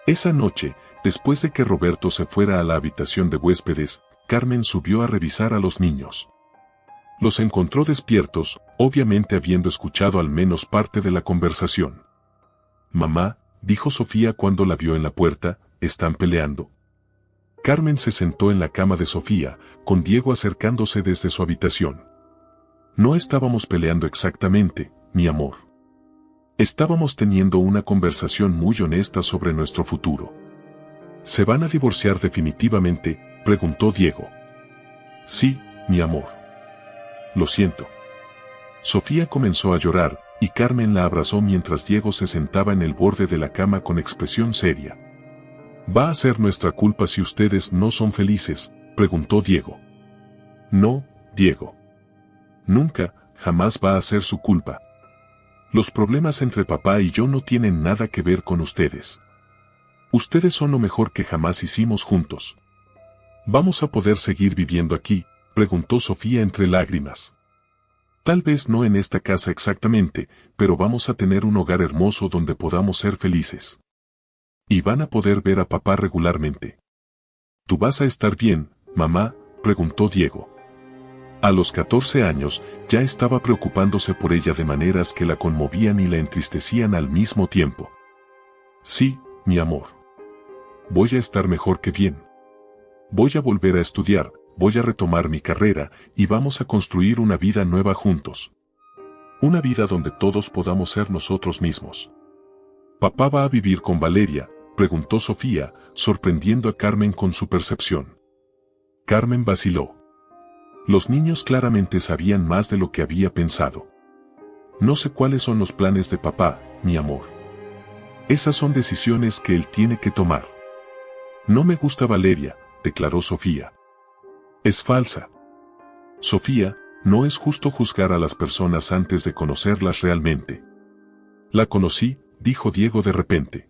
Esa noche, después de que Roberto se fuera a la habitación de huéspedes, Carmen subió a revisar a los niños. Los encontró despiertos, obviamente habiendo escuchado al menos parte de la conversación. «Mamá», dijo Sofía cuando la vio en la puerta, «¿están peleando?». Carmen se sentó en la cama de Sofía, con Diego acercándose desde su habitación. «No estábamos peleando exactamente, mi amor. Estábamos teniendo una conversación muy honesta sobre nuestro futuro». «¿Se van a divorciar definitivamente?», preguntó Diego. «Sí, mi amor. Lo siento». Sofía comenzó a llorar, y Carmen la abrazó mientras Diego se sentaba en el borde de la cama con expresión seria. «¿Va a ser nuestra culpa si ustedes no son felices?», preguntó Diego. «No, Diego. Nunca, jamás va a ser su culpa. Los problemas entre papá y yo no tienen nada que ver con ustedes. Ustedes son lo mejor que jamás hicimos juntos». «¿Vamos a poder seguir viviendo aquí?», preguntó Sofía entre lágrimas. «Tal vez no en esta casa exactamente, pero vamos a tener un hogar hermoso donde podamos ser felices. Y van a poder ver a papá regularmente». «¿Tú vas a estar bien, mamá?», preguntó Diego. A los 14 años, ya estaba preocupándose por ella de maneras que la conmovían y la entristecían al mismo tiempo. «Sí, mi amor. Voy a estar mejor que bien. Voy a volver a estudiar, voy a retomar mi carrera, y vamos a construir una vida nueva juntos. Una vida donde todos podamos ser nosotros mismos». «¿Papá va a vivir con Valeria?», preguntó Sofía, sorprendiendo a Carmen con su percepción. Carmen vaciló. Los niños claramente sabían más de lo que había pensado. «No sé cuáles son los planes de papá, mi amor. Esas son decisiones que él tiene que tomar». «No me gusta Valeria», declaró Sofía. «Es falsa». «Sofía, no es justo juzgar a las personas antes de conocerlas realmente». «La conocí», dijo Diego de repente.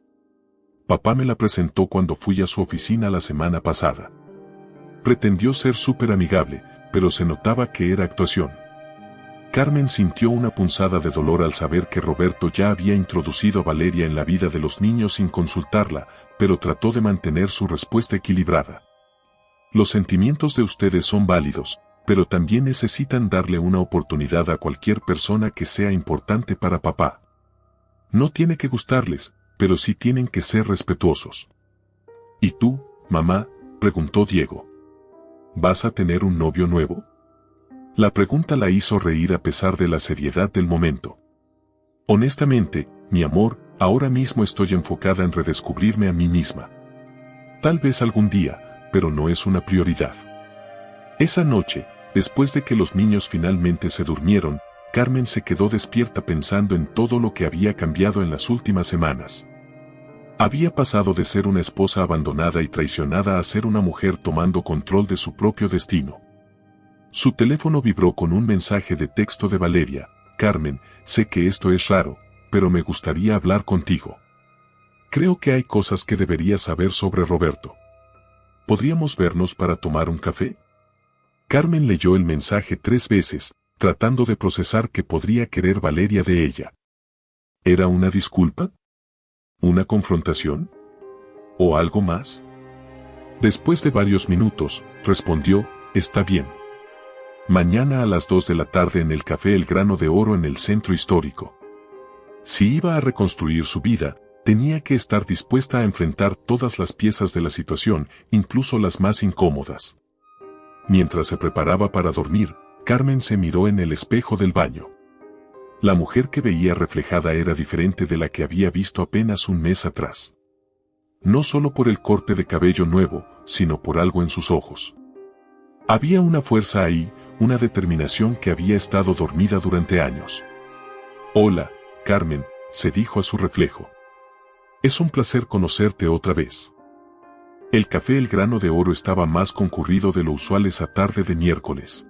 «Papá me la presentó cuando fui a su oficina la semana pasada. Pretendió ser súper amigable, pero se notaba que era actuación». Carmen sintió una punzada de dolor al saber que Roberto ya había introducido a Valeria en la vida de los niños sin consultarla, pero trató de mantener su respuesta equilibrada. «Los sentimientos de ustedes son válidos, pero también necesitan darle una oportunidad a cualquier persona que sea importante para papá. No tiene que gustarles, pero sí tienen que ser respetuosos». «¿Y tú, mamá?», preguntó Diego. «¿Vas a tener un novio nuevo?». La pregunta la hizo reír a pesar de la seriedad del momento. «Honestamente, mi amor, ahora mismo estoy enfocada en redescubrirme a mí misma. Tal vez algún día, pero no es una prioridad». Esa noche, después de que los niños finalmente se durmieron, Carmen se quedó despierta pensando en todo lo que había cambiado en las últimas semanas. Había pasado de ser una esposa abandonada y traicionada a ser una mujer tomando control de su propio destino. Su teléfono vibró con un mensaje de texto de Valeria. «Carmen, sé que esto es raro, pero me gustaría hablar contigo. Creo que hay cosas que deberías saber sobre Roberto. ¿Podríamos vernos para tomar un café?». Carmen leyó el mensaje 3 veces, tratando de procesar qué podría querer Valeria de ella. ¿Era una disculpa? ¿Una confrontación? ¿O algo más? Después de varios minutos, respondió: «Está bien. Mañana a las 2 de la tarde en el Café El Grano de Oro en el centro histórico». Si iba a reconstruir su vida, tenía que estar dispuesta a enfrentar todas las piezas de la situación, incluso las más incómodas. Mientras se preparaba para dormir, Carmen se miró en el espejo del baño. La mujer que veía reflejada era diferente de la que había visto apenas un mes atrás. No solo por el corte de cabello nuevo, sino por algo en sus ojos. Había una fuerza ahí, una determinación que había estado dormida durante años. «Hola, Carmen», se dijo a su reflejo. «Es un placer conocerte otra vez». El Café El Grano de Oro estaba más concurrido de lo usual esa tarde de miércoles.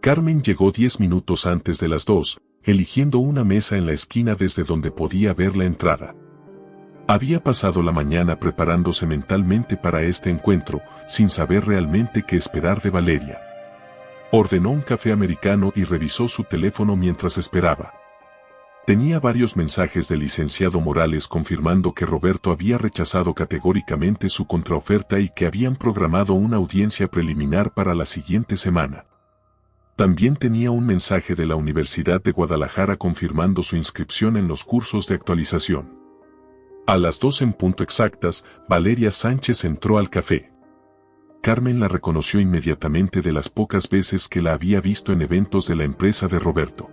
Carmen llegó 10 minutos antes de las 2, eligiendo una mesa en la esquina desde donde podía ver la entrada. Había pasado la mañana preparándose mentalmente para este encuentro, sin saber realmente qué esperar de Valeria. Ordenó un café americano y revisó su teléfono mientras esperaba. Tenía varios mensajes del licenciado Morales confirmando que Roberto había rechazado categóricamente su contraoferta y que habían programado una audiencia preliminar para la siguiente semana. También tenía un mensaje de la Universidad de Guadalajara confirmando su inscripción en los cursos de actualización. A las 2 en punto exactas, Valeria Sánchez entró al café. Carmen la reconoció inmediatamente de las pocas veces que la había visto en eventos de la empresa de Roberto.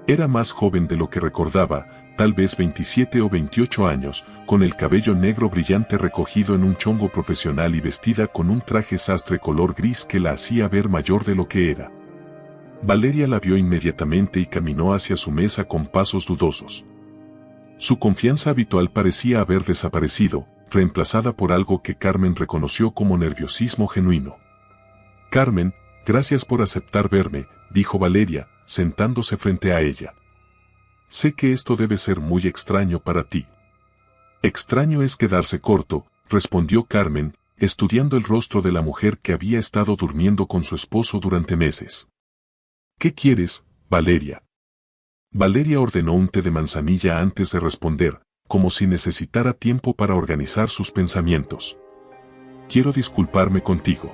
Era más joven de lo que recordaba, tal vez 27 o 28 años, con el cabello negro brillante recogido en un chongo profesional y vestida con un traje sastre color gris que la hacía ver mayor de lo que era. Valeria la vio inmediatamente y caminó hacia su mesa con pasos dudosos. Su confianza habitual parecía haber desaparecido, reemplazada por algo que Carmen reconoció como nerviosismo genuino. «Carmen, gracias por aceptar verme», dijo Valeria, sentándose frente a ella. «Sé que esto debe ser muy extraño para ti». «Extraño es quedarse corto», respondió Carmen, estudiando el rostro de la mujer que había estado durmiendo con su esposo durante meses. «¿Qué quieres, Valeria?». Valeria ordenó un té de manzanilla antes de responder, como si necesitara tiempo para organizar sus pensamientos. «Quiero disculparme contigo.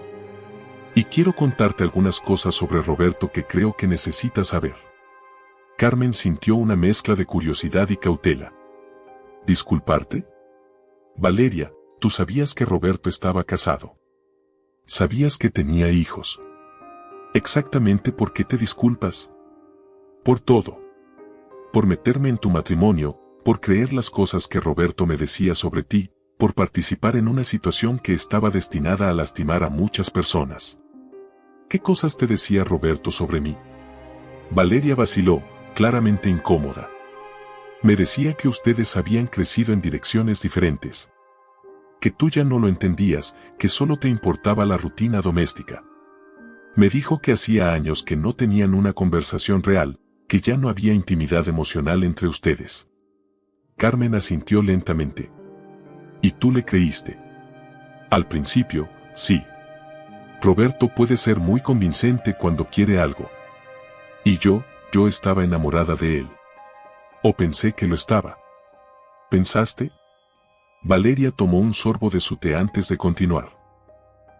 Y quiero contarte algunas cosas sobre Roberto que creo que necesitas saber». Carmen sintió una mezcla de curiosidad y cautela. «¿Disculparte?». «Valeria, tú sabías que Roberto estaba casado. Sabías que tenía hijos. Exactamente por qué te disculpas». «Por todo. Por meterme en tu matrimonio, por creer las cosas que Roberto me decía sobre ti, por participar en una situación que estaba destinada a lastimar a muchas personas». «¿Qué cosas te decía Roberto sobre mí?». Valeria vaciló, claramente incómoda. «Me decía que ustedes habían crecido en direcciones diferentes. Que tú ya no lo entendías, que solo te importaba la rutina doméstica. Me dijo que hacía años que no tenían una conversación real, que ya no había intimidad emocional entre ustedes». Carmen asintió lentamente. «¿Y tú le creíste?». «Al principio, sí. Roberto puede ser muy convincente cuando quiere algo. Y yo estaba enamorada de él. O pensé que lo estaba». «¿Pensaste?». Valeria tomó un sorbo de su té antes de continuar.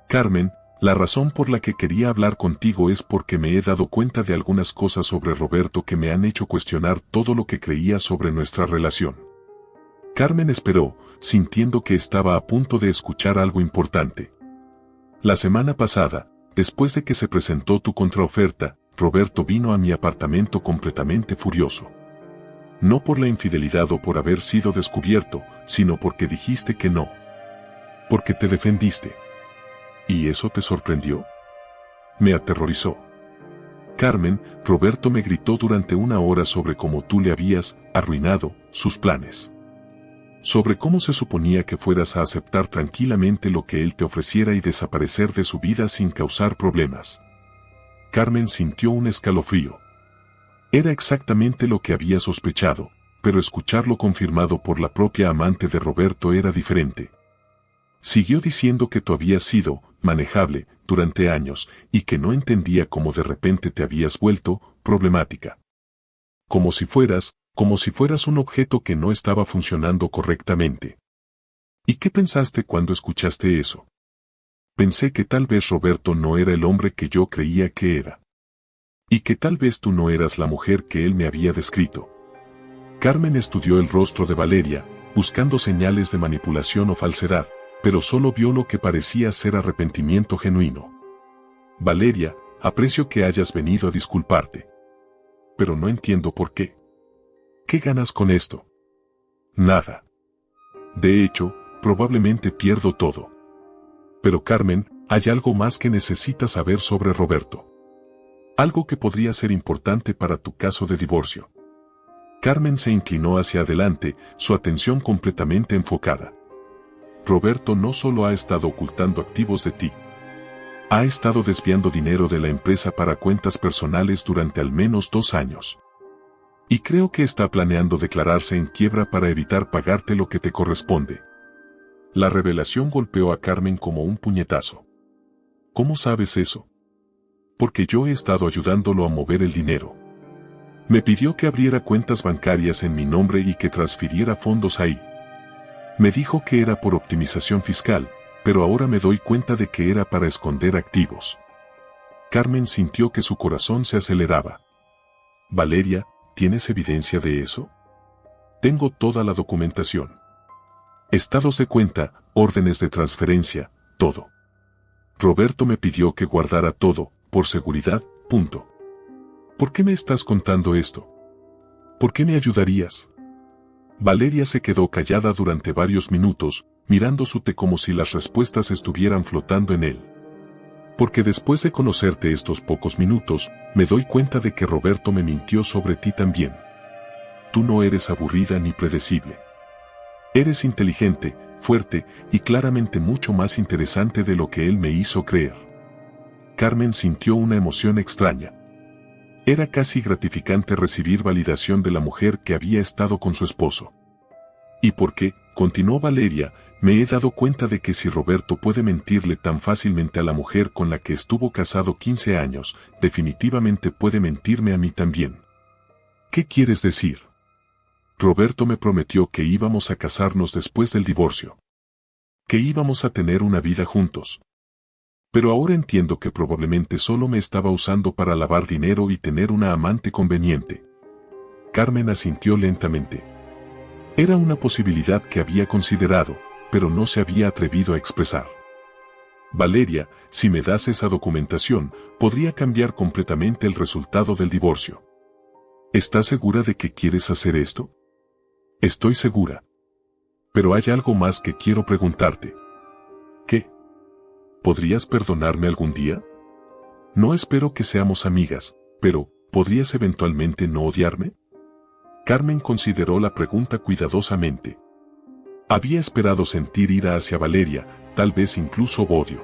«Carmen, la razón por la que quería hablar contigo es porque me he dado cuenta de algunas cosas sobre Roberto que me han hecho cuestionar todo lo que creía sobre nuestra relación». Carmen esperó, sintiendo que estaba a punto de escuchar algo importante. «La semana pasada, después de que se presentó tu contraoferta, Roberto vino a mi apartamento completamente furioso. No por la infidelidad o por haber sido descubierto, sino porque dijiste que no. Porque te defendiste. ¿Y eso te sorprendió?». «Me aterrorizó. Carmen, Roberto me gritó durante 1 hora sobre cómo tú le habías arruinado sus planes. Sobre cómo se suponía que fueras a aceptar tranquilamente lo que él te ofreciera y desaparecer de su vida sin causar problemas». Carmen sintió un escalofrío. Era exactamente lo que había sospechado, pero escucharlo confirmado por la propia amante de Roberto era diferente. Siguió diciendo que tú habías sido manejable durante años y que no entendía cómo de repente te habías vuelto problemática. Como si fueras un objeto que no estaba funcionando correctamente. ¿Y qué pensaste cuando escuchaste eso?». «Pensé que tal vez Roberto no era el hombre que yo creía que era. Y que tal vez tú no eras la mujer que él me había descrito». Carmen estudió el rostro de Valeria, buscando señales de manipulación o falsedad, pero solo vio lo que parecía ser arrepentimiento genuino. «Valeria, aprecio que hayas venido a disculparte. Pero no entiendo por qué. ¿Qué ganas con esto?». «Nada. De hecho, probablemente pierdo todo. Pero Carmen, hay algo más que necesitas saber sobre Roberto. Algo que podría ser importante para tu caso de divorcio». Carmen se inclinó hacia adelante, su atención completamente enfocada. «Roberto no solo ha estado ocultando activos de ti. Ha estado desviando dinero de la empresa para cuentas personales durante al menos 2 años. Y creo que está planeando declararse en quiebra para evitar pagarte lo que te corresponde». La revelación golpeó a Carmen como un puñetazo. «¿Cómo sabes eso?». «Porque yo he estado ayudándolo a mover el dinero. Me pidió que abriera cuentas bancarias en mi nombre y que transfiriera fondos ahí. Me dijo que era por optimización fiscal, pero ahora me doy cuenta de que era para esconder activos». Carmen sintió que su corazón se aceleraba. Valeria, ¿tienes evidencia de eso? Tengo toda la documentación. Estados de cuenta, órdenes de transferencia, todo. Roberto me pidió que guardara todo, por seguridad, punto. ¿Por qué me estás contando esto? ¿Por qué me ayudarías? Valeria se quedó callada durante varios minutos, mirando su té como si las respuestas estuvieran flotando en él. Porque después de conocerte estos pocos minutos, me doy cuenta de que Roberto me mintió sobre ti también. Tú no eres aburrida ni predecible. Eres inteligente, fuerte y claramente mucho más interesante de lo que él me hizo creer. Carmen sintió una emoción extraña. Era casi gratificante recibir validación de la mujer que había estado con su esposo. ¿Y por qué? Continuó Valeria, me he dado cuenta de que si Roberto puede mentirle tan fácilmente a la mujer con la que estuvo casado 15 años, definitivamente puede mentirme a mí también. ¿Qué quieres decir? Roberto me prometió que íbamos a casarnos después del divorcio. Que íbamos a tener una vida juntos. Pero ahora entiendo que probablemente solo me estaba usando para lavar dinero y tener una amante conveniente. Carmen asintió lentamente. Era una posibilidad que había considerado, pero no se había atrevido a expresar. Valeria, si me das esa documentación, podría cambiar completamente el resultado del divorcio. ¿Estás segura de que quieres hacer esto? Estoy segura. Pero hay algo más que quiero preguntarte. ¿Qué? ¿Podrías perdonarme algún día? No espero que seamos amigas, pero ¿podrías eventualmente no odiarme? Carmen consideró la pregunta cuidadosamente. Había esperado sentir ira hacia Valeria, tal vez incluso odio.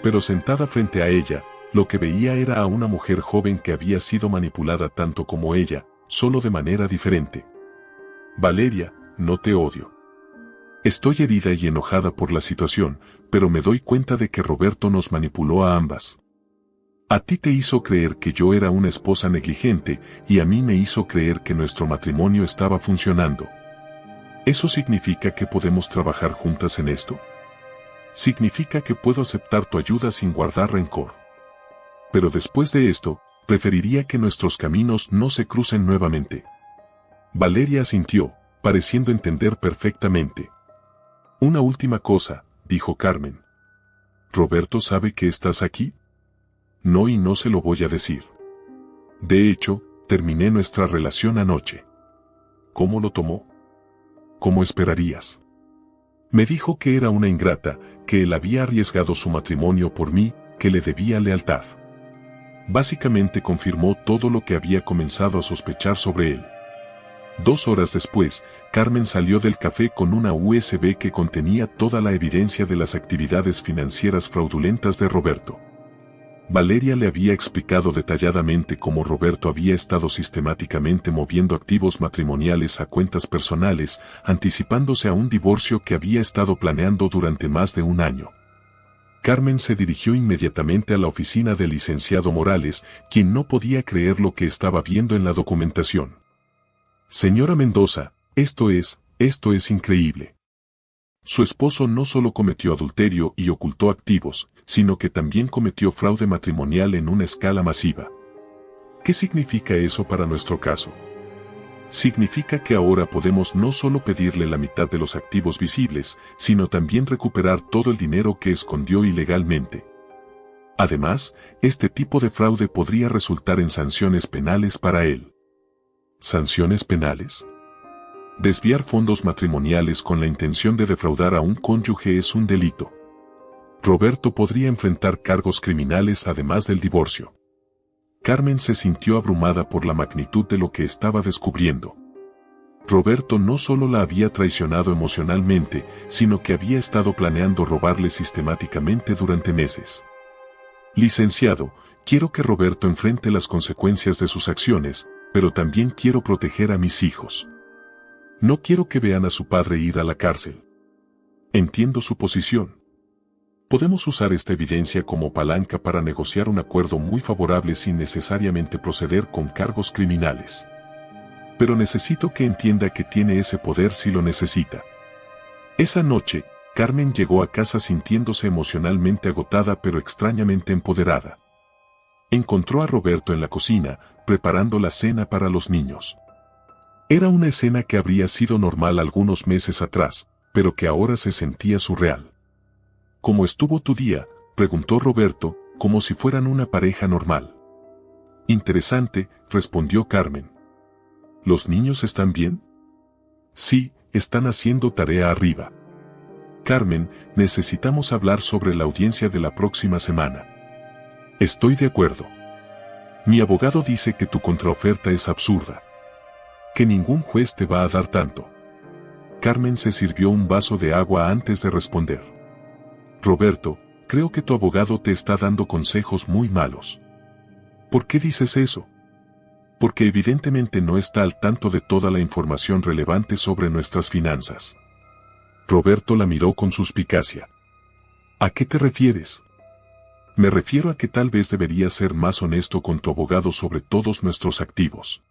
Pero sentada frente a ella, lo que veía era a una mujer joven que había sido manipulada tanto como ella, solo de manera diferente. Valeria, no te odio. Estoy herida y enojada por la situación, pero me doy cuenta de que Roberto nos manipuló a ambas. A ti te hizo creer que yo era una esposa negligente y a mí me hizo creer que nuestro matrimonio estaba funcionando. ¿Eso significa que podemos trabajar juntas en esto? Significa que puedo aceptar tu ayuda sin guardar rencor. Pero después de esto, preferiría que nuestros caminos no se crucen nuevamente. Valeria asintió, pareciendo entender perfectamente. Una última cosa, dijo Carmen. ¿Roberto sabe que estás aquí? No, y no se lo voy a decir. De hecho, terminé nuestra relación anoche. ¿Cómo lo tomó? ¿Cómo esperarías? Me dijo que era una ingrata, que él había arriesgado su matrimonio por mí, que le debía lealtad. Básicamente confirmó todo lo que había comenzado a sospechar sobre él. 2 horas después, Carmen salió del café con una USB que contenía toda la evidencia de las actividades financieras fraudulentas de Roberto. Valeria le había explicado detalladamente cómo Roberto había estado sistemáticamente moviendo activos matrimoniales a cuentas personales, anticipándose a un divorcio que había estado planeando durante más de un año. Carmen se dirigió inmediatamente a la oficina del licenciado Morales, quien no podía creer lo que estaba viendo en la documentación. Señora Mendoza, esto es increíble. Su esposo no solo cometió adulterio y ocultó activos, sino que también cometió fraude matrimonial en una escala masiva. ¿Qué significa eso para nuestro caso? Significa que ahora podemos no solo pedirle la mitad de los activos visibles, sino también recuperar todo el dinero que escondió ilegalmente. Además, este tipo de fraude podría resultar en sanciones penales para él. ¿Sanciones penales? Desviar fondos matrimoniales con la intención de defraudar a un cónyuge es un delito. Roberto podría enfrentar cargos criminales además del divorcio. Carmen se sintió abrumada por la magnitud de lo que estaba descubriendo. Roberto no solo la había traicionado emocionalmente, sino que había estado planeando robarle sistemáticamente durante meses. Licenciado, quiero que Roberto enfrente las consecuencias de sus acciones, pero también quiero proteger a mis hijos. No quiero que vean a su padre ir a la cárcel. Entiendo su posición. Podemos usar esta evidencia como palanca para negociar un acuerdo muy favorable sin necesariamente proceder con cargos criminales. Pero necesito que entienda que tiene ese poder si lo necesita. Esa noche, Carmen llegó a casa sintiéndose emocionalmente agotada pero extrañamente empoderada. Encontró a Roberto en la cocina, preparando la cena para los niños. Era una escena que habría sido normal algunos meses atrás, pero que ahora se sentía surreal. ¿Cómo estuvo tu día?, preguntó Roberto, como si fueran una pareja normal. Interesante, respondió Carmen. ¿Los niños están bien? Sí, están haciendo tarea arriba. Carmen, necesitamos hablar sobre la audiencia de la próxima semana. Estoy de acuerdo. Mi abogado dice que tu contraoferta es absurda. Que ningún juez te va a dar tanto. Carmen se sirvió un vaso de agua antes de responder. Roberto, creo que tu abogado te está dando consejos muy malos. ¿Por qué dices eso? Porque evidentemente no está al tanto de toda la información relevante sobre nuestras finanzas. Roberto la miró con suspicacia. ¿A qué te refieres? Me refiero a que tal vez deberías ser más honesto con tu abogado sobre todos nuestros activos,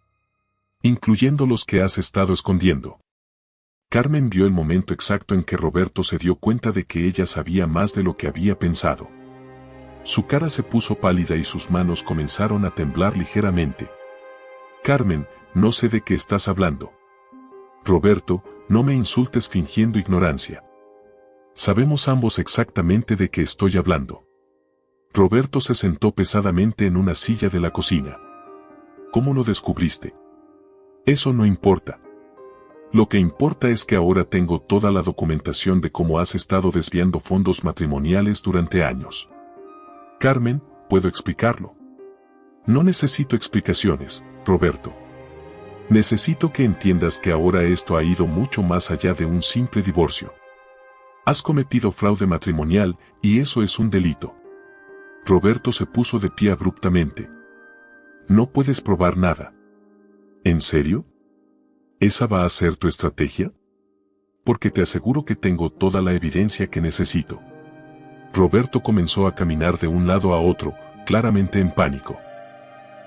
incluyendo los que has estado escondiendo. Carmen vio el momento exacto en que Roberto se dio cuenta de que ella sabía más de lo que había pensado. Su cara se puso pálida y sus manos comenzaron a temblar ligeramente. Carmen, no sé de qué estás hablando. Roberto, no me insultes fingiendo ignorancia. Sabemos ambos exactamente de qué estoy hablando. Roberto se sentó pesadamente en una silla de la cocina. ¿Cómo lo descubriste? Eso no importa. Lo que importa es que ahora tengo toda la documentación de cómo has estado desviando fondos matrimoniales durante años. Carmen, puedo explicarlo. No necesito explicaciones, Roberto. Necesito que entiendas que ahora esto ha ido mucho más allá de un simple divorcio. Has cometido fraude matrimonial y eso es un delito. Roberto se puso de pie abruptamente. No puedes probar nada. ¿En serio? ¿Esa va a ser tu estrategia? Porque te aseguro que tengo toda la evidencia que necesito. Roberto comenzó a caminar de un lado a otro, claramente en pánico.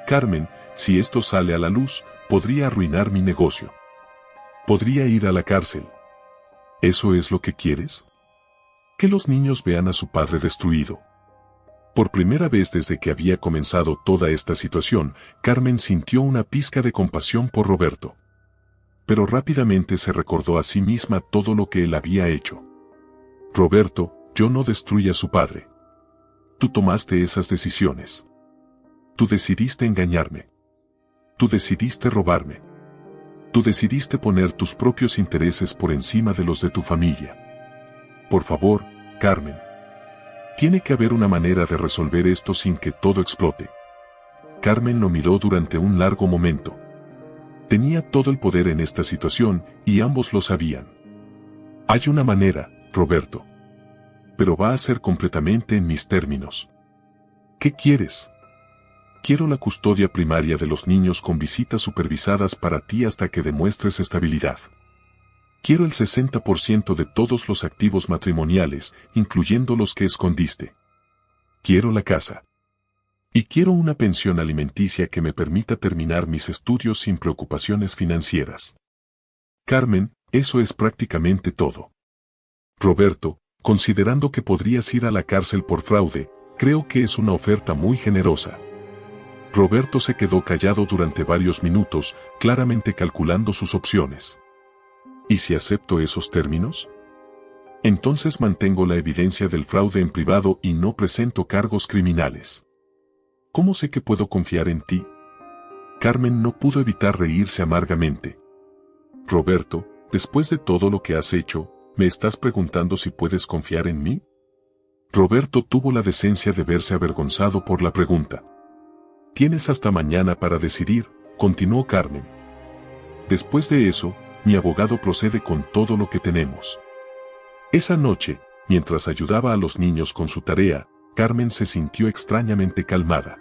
Carmen, si esto sale a la luz, podría arruinar mi negocio. Podría ir a la cárcel. ¿Eso es lo que quieres? Que los niños vean a su padre destruido. Por primera vez desde que había comenzado toda esta situación, Carmen sintió una pizca de compasión por Roberto. Pero rápidamente se recordó a sí misma todo lo que él había hecho. Roberto, yo no destruí a su padre. Tú tomaste esas decisiones. Tú decidiste engañarme. Tú decidiste robarme. Tú decidiste poner tus propios intereses por encima de los de tu familia. Por favor, Carmen. Tiene que haber una manera de resolver esto sin que todo explote. Carmen lo miró durante un largo momento. Tenía todo el poder en esta situación y ambos lo sabían. Hay una manera, Roberto. Pero va a ser completamente en mis términos. ¿Qué quieres? Quiero la custodia primaria de los niños con visitas supervisadas para ti hasta que demuestres estabilidad. Quiero el 60% de todos los activos matrimoniales, incluyendo los que escondiste. Quiero la casa. Y quiero una pensión alimenticia que me permita terminar mis estudios sin preocupaciones financieras. Carmen, eso es prácticamente todo. Roberto, considerando que podrías ir a la cárcel por fraude, creo que es una oferta muy generosa. Roberto se quedó callado durante varios minutos, claramente calculando sus opciones. ¿Y si acepto esos términos? Entonces mantengo la evidencia del fraude en privado y no presento cargos criminales. ¿Cómo sé que puedo confiar en ti? Carmen no pudo evitar reírse amargamente. Roberto, después de todo lo que has hecho, ¿me estás preguntando si puedes confiar en mí? Roberto tuvo la decencia de verse avergonzado por la pregunta. Tienes hasta mañana para decidir, continuó Carmen. Después de eso, mi abogado procede con todo lo que tenemos. Esa noche, mientras ayudaba a los niños con su tarea, Carmen se sintió extrañamente calmada.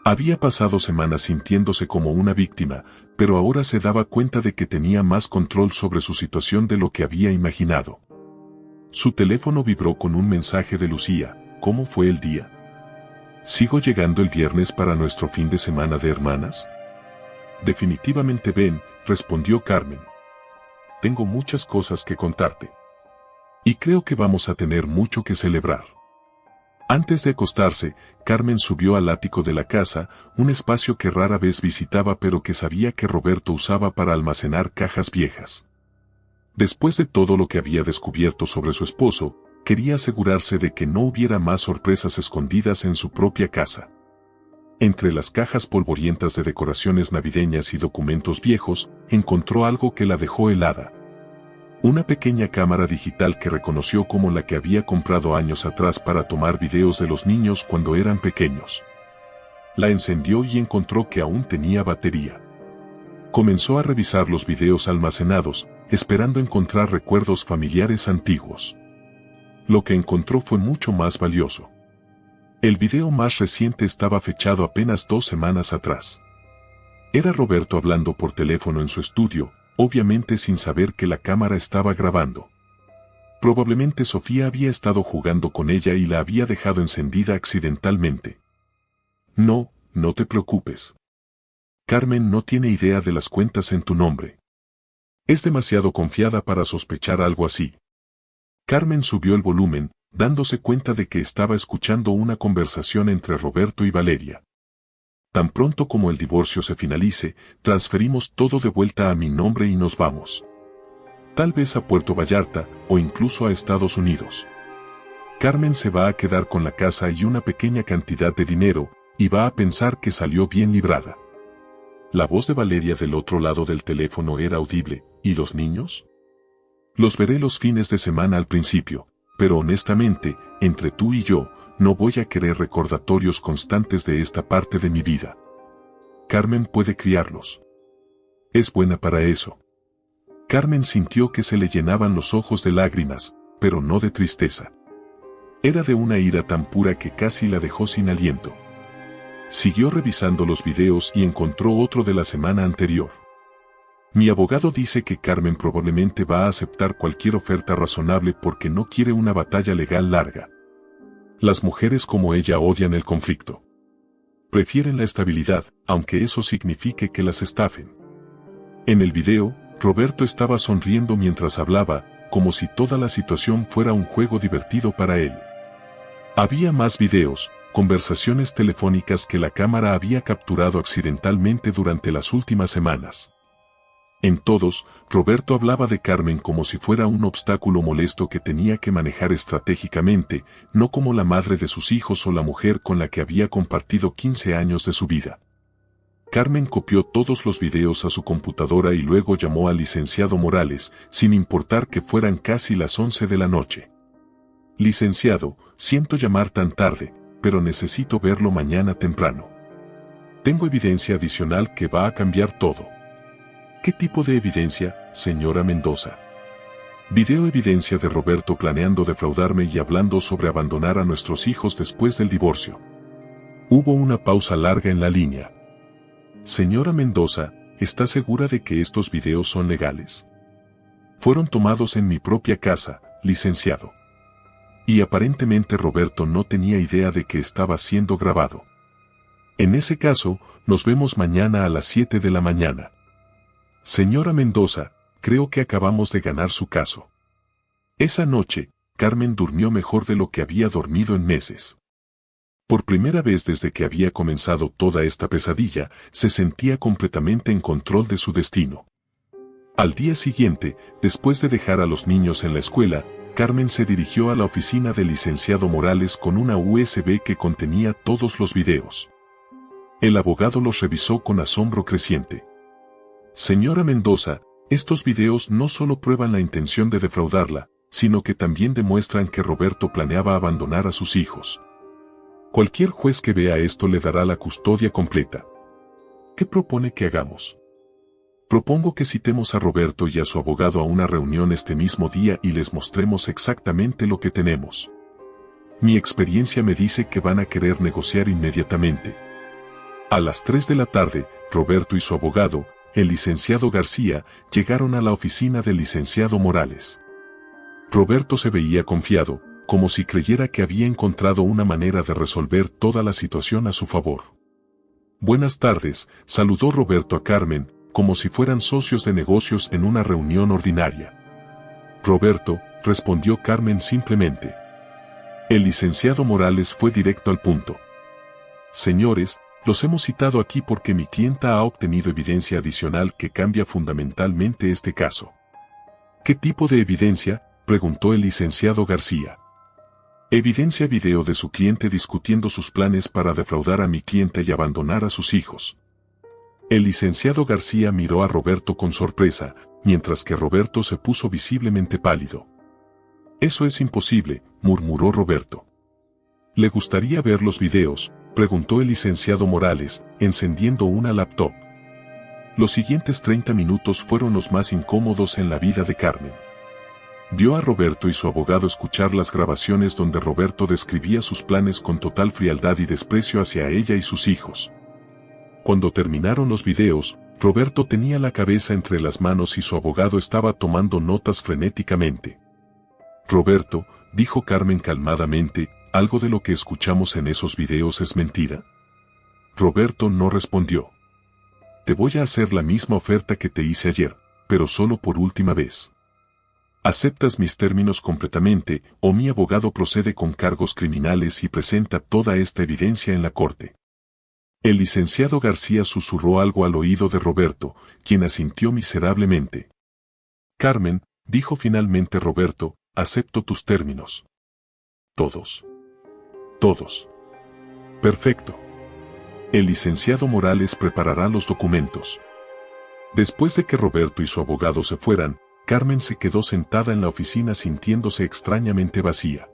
Había pasado semanas sintiéndose como una víctima, pero ahora se daba cuenta de que tenía más control sobre su situación de lo que había imaginado. Su teléfono vibró con un mensaje de Lucía. ¿Cómo fue el día? ¿Sigo llegando el viernes para nuestro fin de semana de hermanas? Definitivamente ven, respondió Carmen. Tengo muchas cosas que contarte. Y creo que vamos a tener mucho que celebrar. Antes de acostarse, Carmen subió al ático de la casa, un espacio que rara vez visitaba pero que sabía que Roberto usaba para almacenar cajas viejas. Después de todo lo que había descubierto sobre su esposo, quería asegurarse de que no hubiera más sorpresas escondidas en su propia casa. Entre las cajas polvorientas de decoraciones navideñas y documentos viejos, encontró algo que la dejó helada. Una pequeña cámara digital que reconoció como la que había comprado años atrás para tomar videos de los niños cuando eran pequeños. La encendió y encontró que aún tenía batería. Comenzó a revisar los videos almacenados, esperando encontrar recuerdos familiares antiguos. Lo que encontró fue mucho más valioso. El video más reciente estaba fechado apenas 2 semanas atrás. Era Roberto hablando por teléfono en su estudio, obviamente sin saber que la cámara estaba grabando. Probablemente Sofía había estado jugando con ella y la había dejado encendida accidentalmente. No, no te preocupes. Carmen no tiene idea de las cuentas en tu nombre. Es demasiado confiada para sospechar algo así. Carmen subió el volumen, dándose cuenta de que estaba escuchando una conversación entre Roberto y Valeria. Tan pronto como el divorcio se finalice, transferimos todo de vuelta a mi nombre y nos vamos. Tal vez a Puerto Vallarta, o incluso a Estados Unidos. Carmen se va a quedar con la casa y una pequeña cantidad de dinero, y va a pensar que salió bien librada. La voz de Valeria del otro lado del teléfono era audible. ¿Y los niños? Los veré los fines de semana al principio, pero honestamente, entre tú y yo, no voy a querer recordatorios constantes de esta parte de mi vida. Carmen puede criarlos. Es buena para eso. Carmen sintió que se le llenaban los ojos de lágrimas, pero no de tristeza. Era de una ira tan pura que casi la dejó sin aliento. Siguió revisando los videos y encontró otro de la semana anterior. Mi abogado dice que Carmen probablemente va a aceptar cualquier oferta razonable porque no quiere una batalla legal larga. Las mujeres como ella odian el conflicto. Prefieren la estabilidad, aunque eso signifique que las estafen. En el video, Roberto estaba sonriendo mientras hablaba, como si toda la situación fuera un juego divertido para él. Había más videos, conversaciones telefónicas que la cámara había capturado accidentalmente durante las últimas semanas. En todos, Roberto hablaba de Carmen como si fuera un obstáculo molesto que tenía que manejar estratégicamente, no como la madre de sus hijos o la mujer con la que había compartido 15 años de su vida. Carmen copió todos los videos a su computadora y luego llamó al licenciado Morales, sin importar que fueran casi las 11 de la noche. Licenciado, siento llamar tan tarde, pero necesito verlo mañana temprano. Tengo evidencia adicional que va a cambiar todo. ¿Qué tipo de evidencia, señora Mendoza? Video evidencia de Roberto planeando defraudarme y hablando sobre abandonar a nuestros hijos después del divorcio. Hubo una pausa larga en la línea. Señora Mendoza, ¿está segura de que estos videos son legales? Fueron tomados en mi propia casa, licenciado. Y aparentemente Roberto no tenía idea de que estaba siendo grabado. En ese caso, nos vemos mañana a las 7 de la mañana. Señora Mendoza, creo que acabamos de ganar su caso. Esa noche, Carmen durmió mejor de lo que había dormido en meses. Por primera vez desde que había comenzado toda esta pesadilla, se sentía completamente en control de su destino. Al día siguiente, después de dejar a los niños en la escuela, Carmen se dirigió a la oficina del licenciado Morales con una USB que contenía todos los videos. El abogado los revisó con asombro creciente. Señora Mendoza, estos videos no solo prueban la intención de defraudarla, sino que también demuestran que Roberto planeaba abandonar a sus hijos. Cualquier juez que vea esto le dará la custodia completa. ¿Qué propone que hagamos? Propongo que citemos a Roberto y a su abogado a una reunión este mismo día y les mostremos exactamente lo que tenemos. Mi experiencia me dice que van a querer negociar inmediatamente. A las 3 de la tarde, Roberto y su abogado, el licenciado García, llegaron a la oficina del licenciado Morales. Roberto se veía confiado, como si creyera que había encontrado una manera de resolver toda la situación a su favor. Buenas tardes, saludó Roberto a Carmen, como si fueran socios de negocios en una reunión ordinaria. Roberto, respondió Carmen simplemente. El licenciado Morales fue directo al punto. Señores, los hemos citado aquí porque mi clienta ha obtenido evidencia adicional que cambia fundamentalmente este caso. ¿Qué tipo de evidencia?, preguntó el licenciado García. Evidencia video de su cliente discutiendo sus planes para defraudar a mi cliente y abandonar a sus hijos. El licenciado García miró a Roberto con sorpresa, mientras que Roberto se puso visiblemente pálido. Eso es imposible, murmuró Roberto. ¿Le gustaría ver los videos?, preguntó el licenciado Morales, encendiendo una laptop. Los siguientes 30 minutos fueron los más incómodos en la vida de Carmen. Vio a Roberto y su abogado escuchar las grabaciones donde Roberto describía sus planes con total frialdad y desprecio hacia ella y sus hijos. Cuando terminaron los videos, Roberto tenía la cabeza entre las manos y su abogado estaba tomando notas frenéticamente. Roberto, dijo Carmen calmadamente, ¿algo de lo que escuchamos en esos videos es mentira? Roberto no respondió. Te voy a hacer la misma oferta que te hice ayer, pero solo por última vez. ¿Aceptas mis términos completamente, o mi abogado procede con cargos criminales y presenta toda esta evidencia en la corte? El licenciado García susurró algo al oído de Roberto, quien asintió miserablemente. Carmen, dijo finalmente Roberto, acepto tus términos. Todos. Todos. Perfecto. El licenciado Morales preparará los documentos. Después de que Roberto y su abogado se fueran, Carmen se quedó sentada en la oficina sintiéndose extrañamente vacía.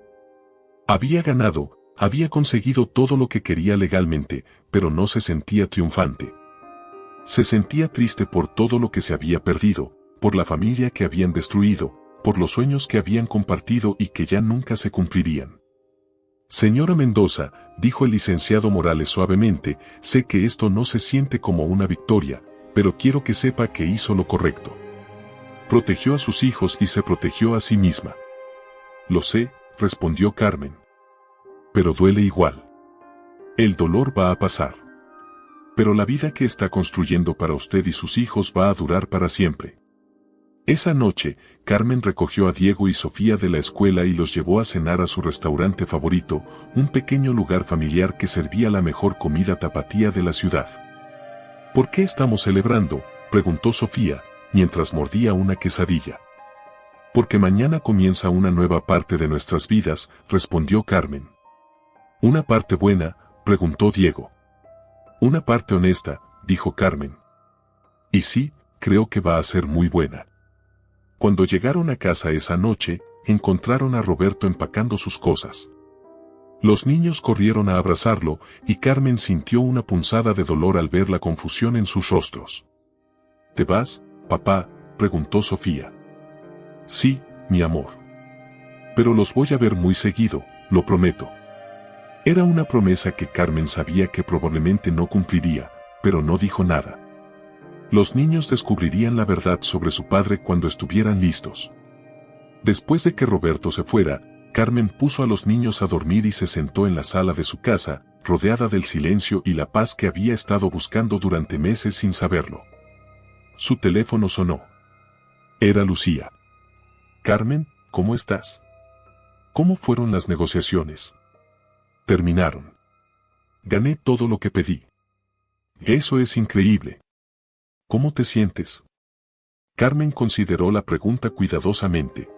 Había ganado, había conseguido todo lo que quería legalmente, pero no se sentía triunfante. Se sentía triste por todo lo que se había perdido, por la familia que habían destruido, por los sueños que habían compartido y que ya nunca se cumplirían. Señora Mendoza, dijo el licenciado Morales suavemente, sé que esto no se siente como una victoria, pero quiero que sepa que hizo lo correcto. Protegió a sus hijos y se protegió a sí misma. Lo sé, respondió Carmen. Pero duele igual. El dolor va a pasar. Pero la vida que está construyendo para usted y sus hijos va a durar para siempre. Esa noche, Carmen recogió a Diego y Sofía de la escuela y los llevó a cenar a su restaurante favorito, un pequeño lugar familiar que servía la mejor comida tapatía de la ciudad. ¿Por qué estamos celebrando?, preguntó Sofía, mientras mordía una quesadilla. Porque mañana comienza una nueva parte de nuestras vidas, respondió Carmen. ¿Una parte buena?, preguntó Diego. Una parte honesta, dijo Carmen. Y sí, creo que va a ser muy buena. Cuando llegaron a casa esa noche, encontraron a Roberto empacando sus cosas. Los niños corrieron a abrazarlo, y Carmen sintió una punzada de dolor al ver la confusión en sus rostros. ¿Te vas, papá?, preguntó Sofía. Sí, mi amor. Pero los voy a ver muy seguido, lo prometo. Era una promesa que Carmen sabía que probablemente no cumpliría, pero no dijo nada. Los niños descubrirían la verdad sobre su padre cuando estuvieran listos. Después de que Roberto se fuera, Carmen puso a los niños a dormir y se sentó en la sala de su casa, rodeada del silencio y la paz que había estado buscando durante meses sin saberlo. Su teléfono sonó. Era Lucía. Carmen, ¿cómo estás? ¿Cómo fueron las negociaciones? Terminaron. Gané todo lo que pedí. Eso es increíble. ¿Cómo te sientes? Carmen consideró la pregunta cuidadosamente.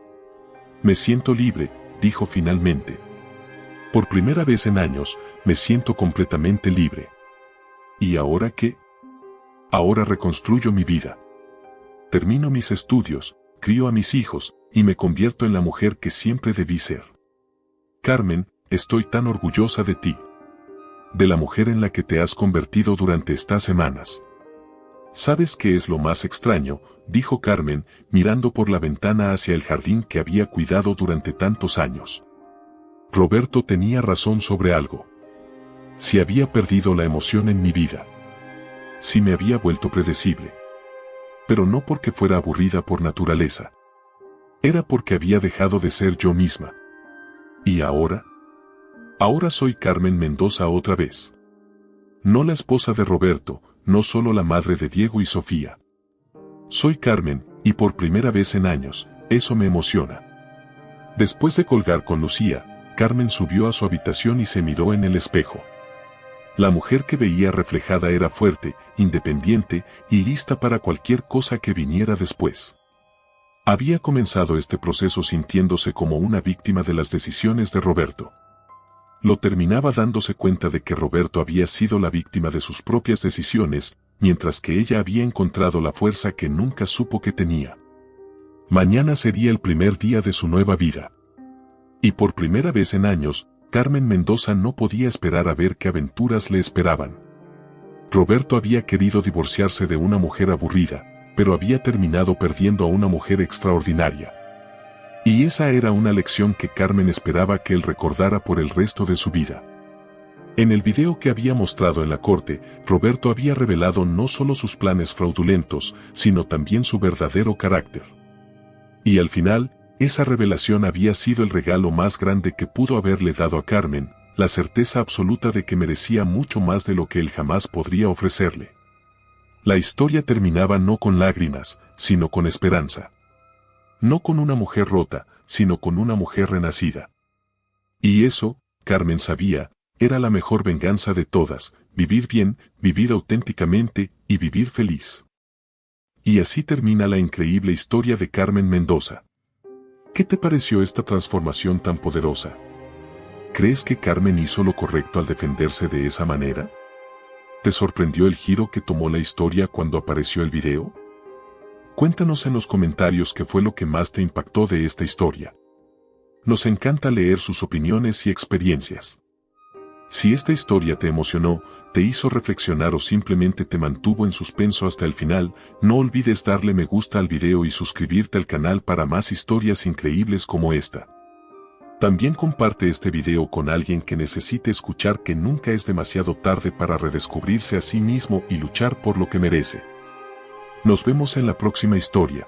Me siento libre, dijo finalmente. Por primera vez en años, me siento completamente libre. ¿Y ahora qué? Ahora reconstruyo mi vida. Termino mis estudios, crío a mis hijos, y me convierto en la mujer que siempre debí ser. Carmen, estoy tan orgullosa de ti. De la mujer en la que te has convertido durante estas semanas. ¿Sabes qué es lo más extraño?, dijo Carmen, mirando por la ventana hacia el jardín que había cuidado durante tantos años. Roberto tenía razón sobre algo. Si había perdido la emoción en mi vida. Si me había vuelto predecible. Pero no porque fuera aburrida por naturaleza. Era porque había dejado de ser yo misma. ¿Y ahora? Ahora soy Carmen Mendoza otra vez. No la esposa de Roberto, no solo la madre de Diego y Sofía. Soy Carmen, y por primera vez en años, eso me emociona. Después de colgar con Lucía, Carmen subió a su habitación y se miró en el espejo. La mujer que veía reflejada era fuerte, independiente y lista para cualquier cosa que viniera después. Había comenzado este proceso sintiéndose como una víctima de las decisiones de Roberto. Lo terminaba dándose cuenta de que Roberto había sido la víctima de sus propias decisiones, mientras que ella había encontrado la fuerza que nunca supo que tenía. Mañana sería el primer día de su nueva vida. Y por primera vez en años, Carmen Mendoza no podía esperar a ver qué aventuras le esperaban. Roberto había querido divorciarse de una mujer aburrida, pero había terminado perdiendo a una mujer extraordinaria. Y esa era una lección que Carmen esperaba que él recordara por el resto de su vida. En el video que había mostrado en la corte, Roberto había revelado no solo sus planes fraudulentos, sino también su verdadero carácter. Y al final, esa revelación había sido el regalo más grande que pudo haberle dado a Carmen, la certeza absoluta de que merecía mucho más de lo que él jamás podría ofrecerle. La historia terminaba no con lágrimas, sino con esperanza. No con una mujer rota, sino con una mujer renacida. Y eso, Carmen sabía, era la mejor venganza de todas, vivir bien, vivir auténticamente y vivir feliz. Y así termina la increíble historia de Carmen Mendoza. ¿Qué te pareció esta transformación tan poderosa? ¿Crees que Carmen hizo lo correcto al defenderse de esa manera? ¿Te sorprendió el giro que tomó la historia cuando apareció el video? Cuéntanos en los comentarios qué fue lo que más te impactó de esta historia. Nos encanta leer sus opiniones y experiencias. Si esta historia te emocionó, te hizo reflexionar o simplemente te mantuvo en suspenso hasta el final, no olvides darle me gusta al video y suscribirte al canal para más historias increíbles como esta. También comparte este video con alguien que necesite escuchar que nunca es demasiado tarde para redescubrirse a sí mismo y luchar por lo que merece. Nos vemos en la próxima historia.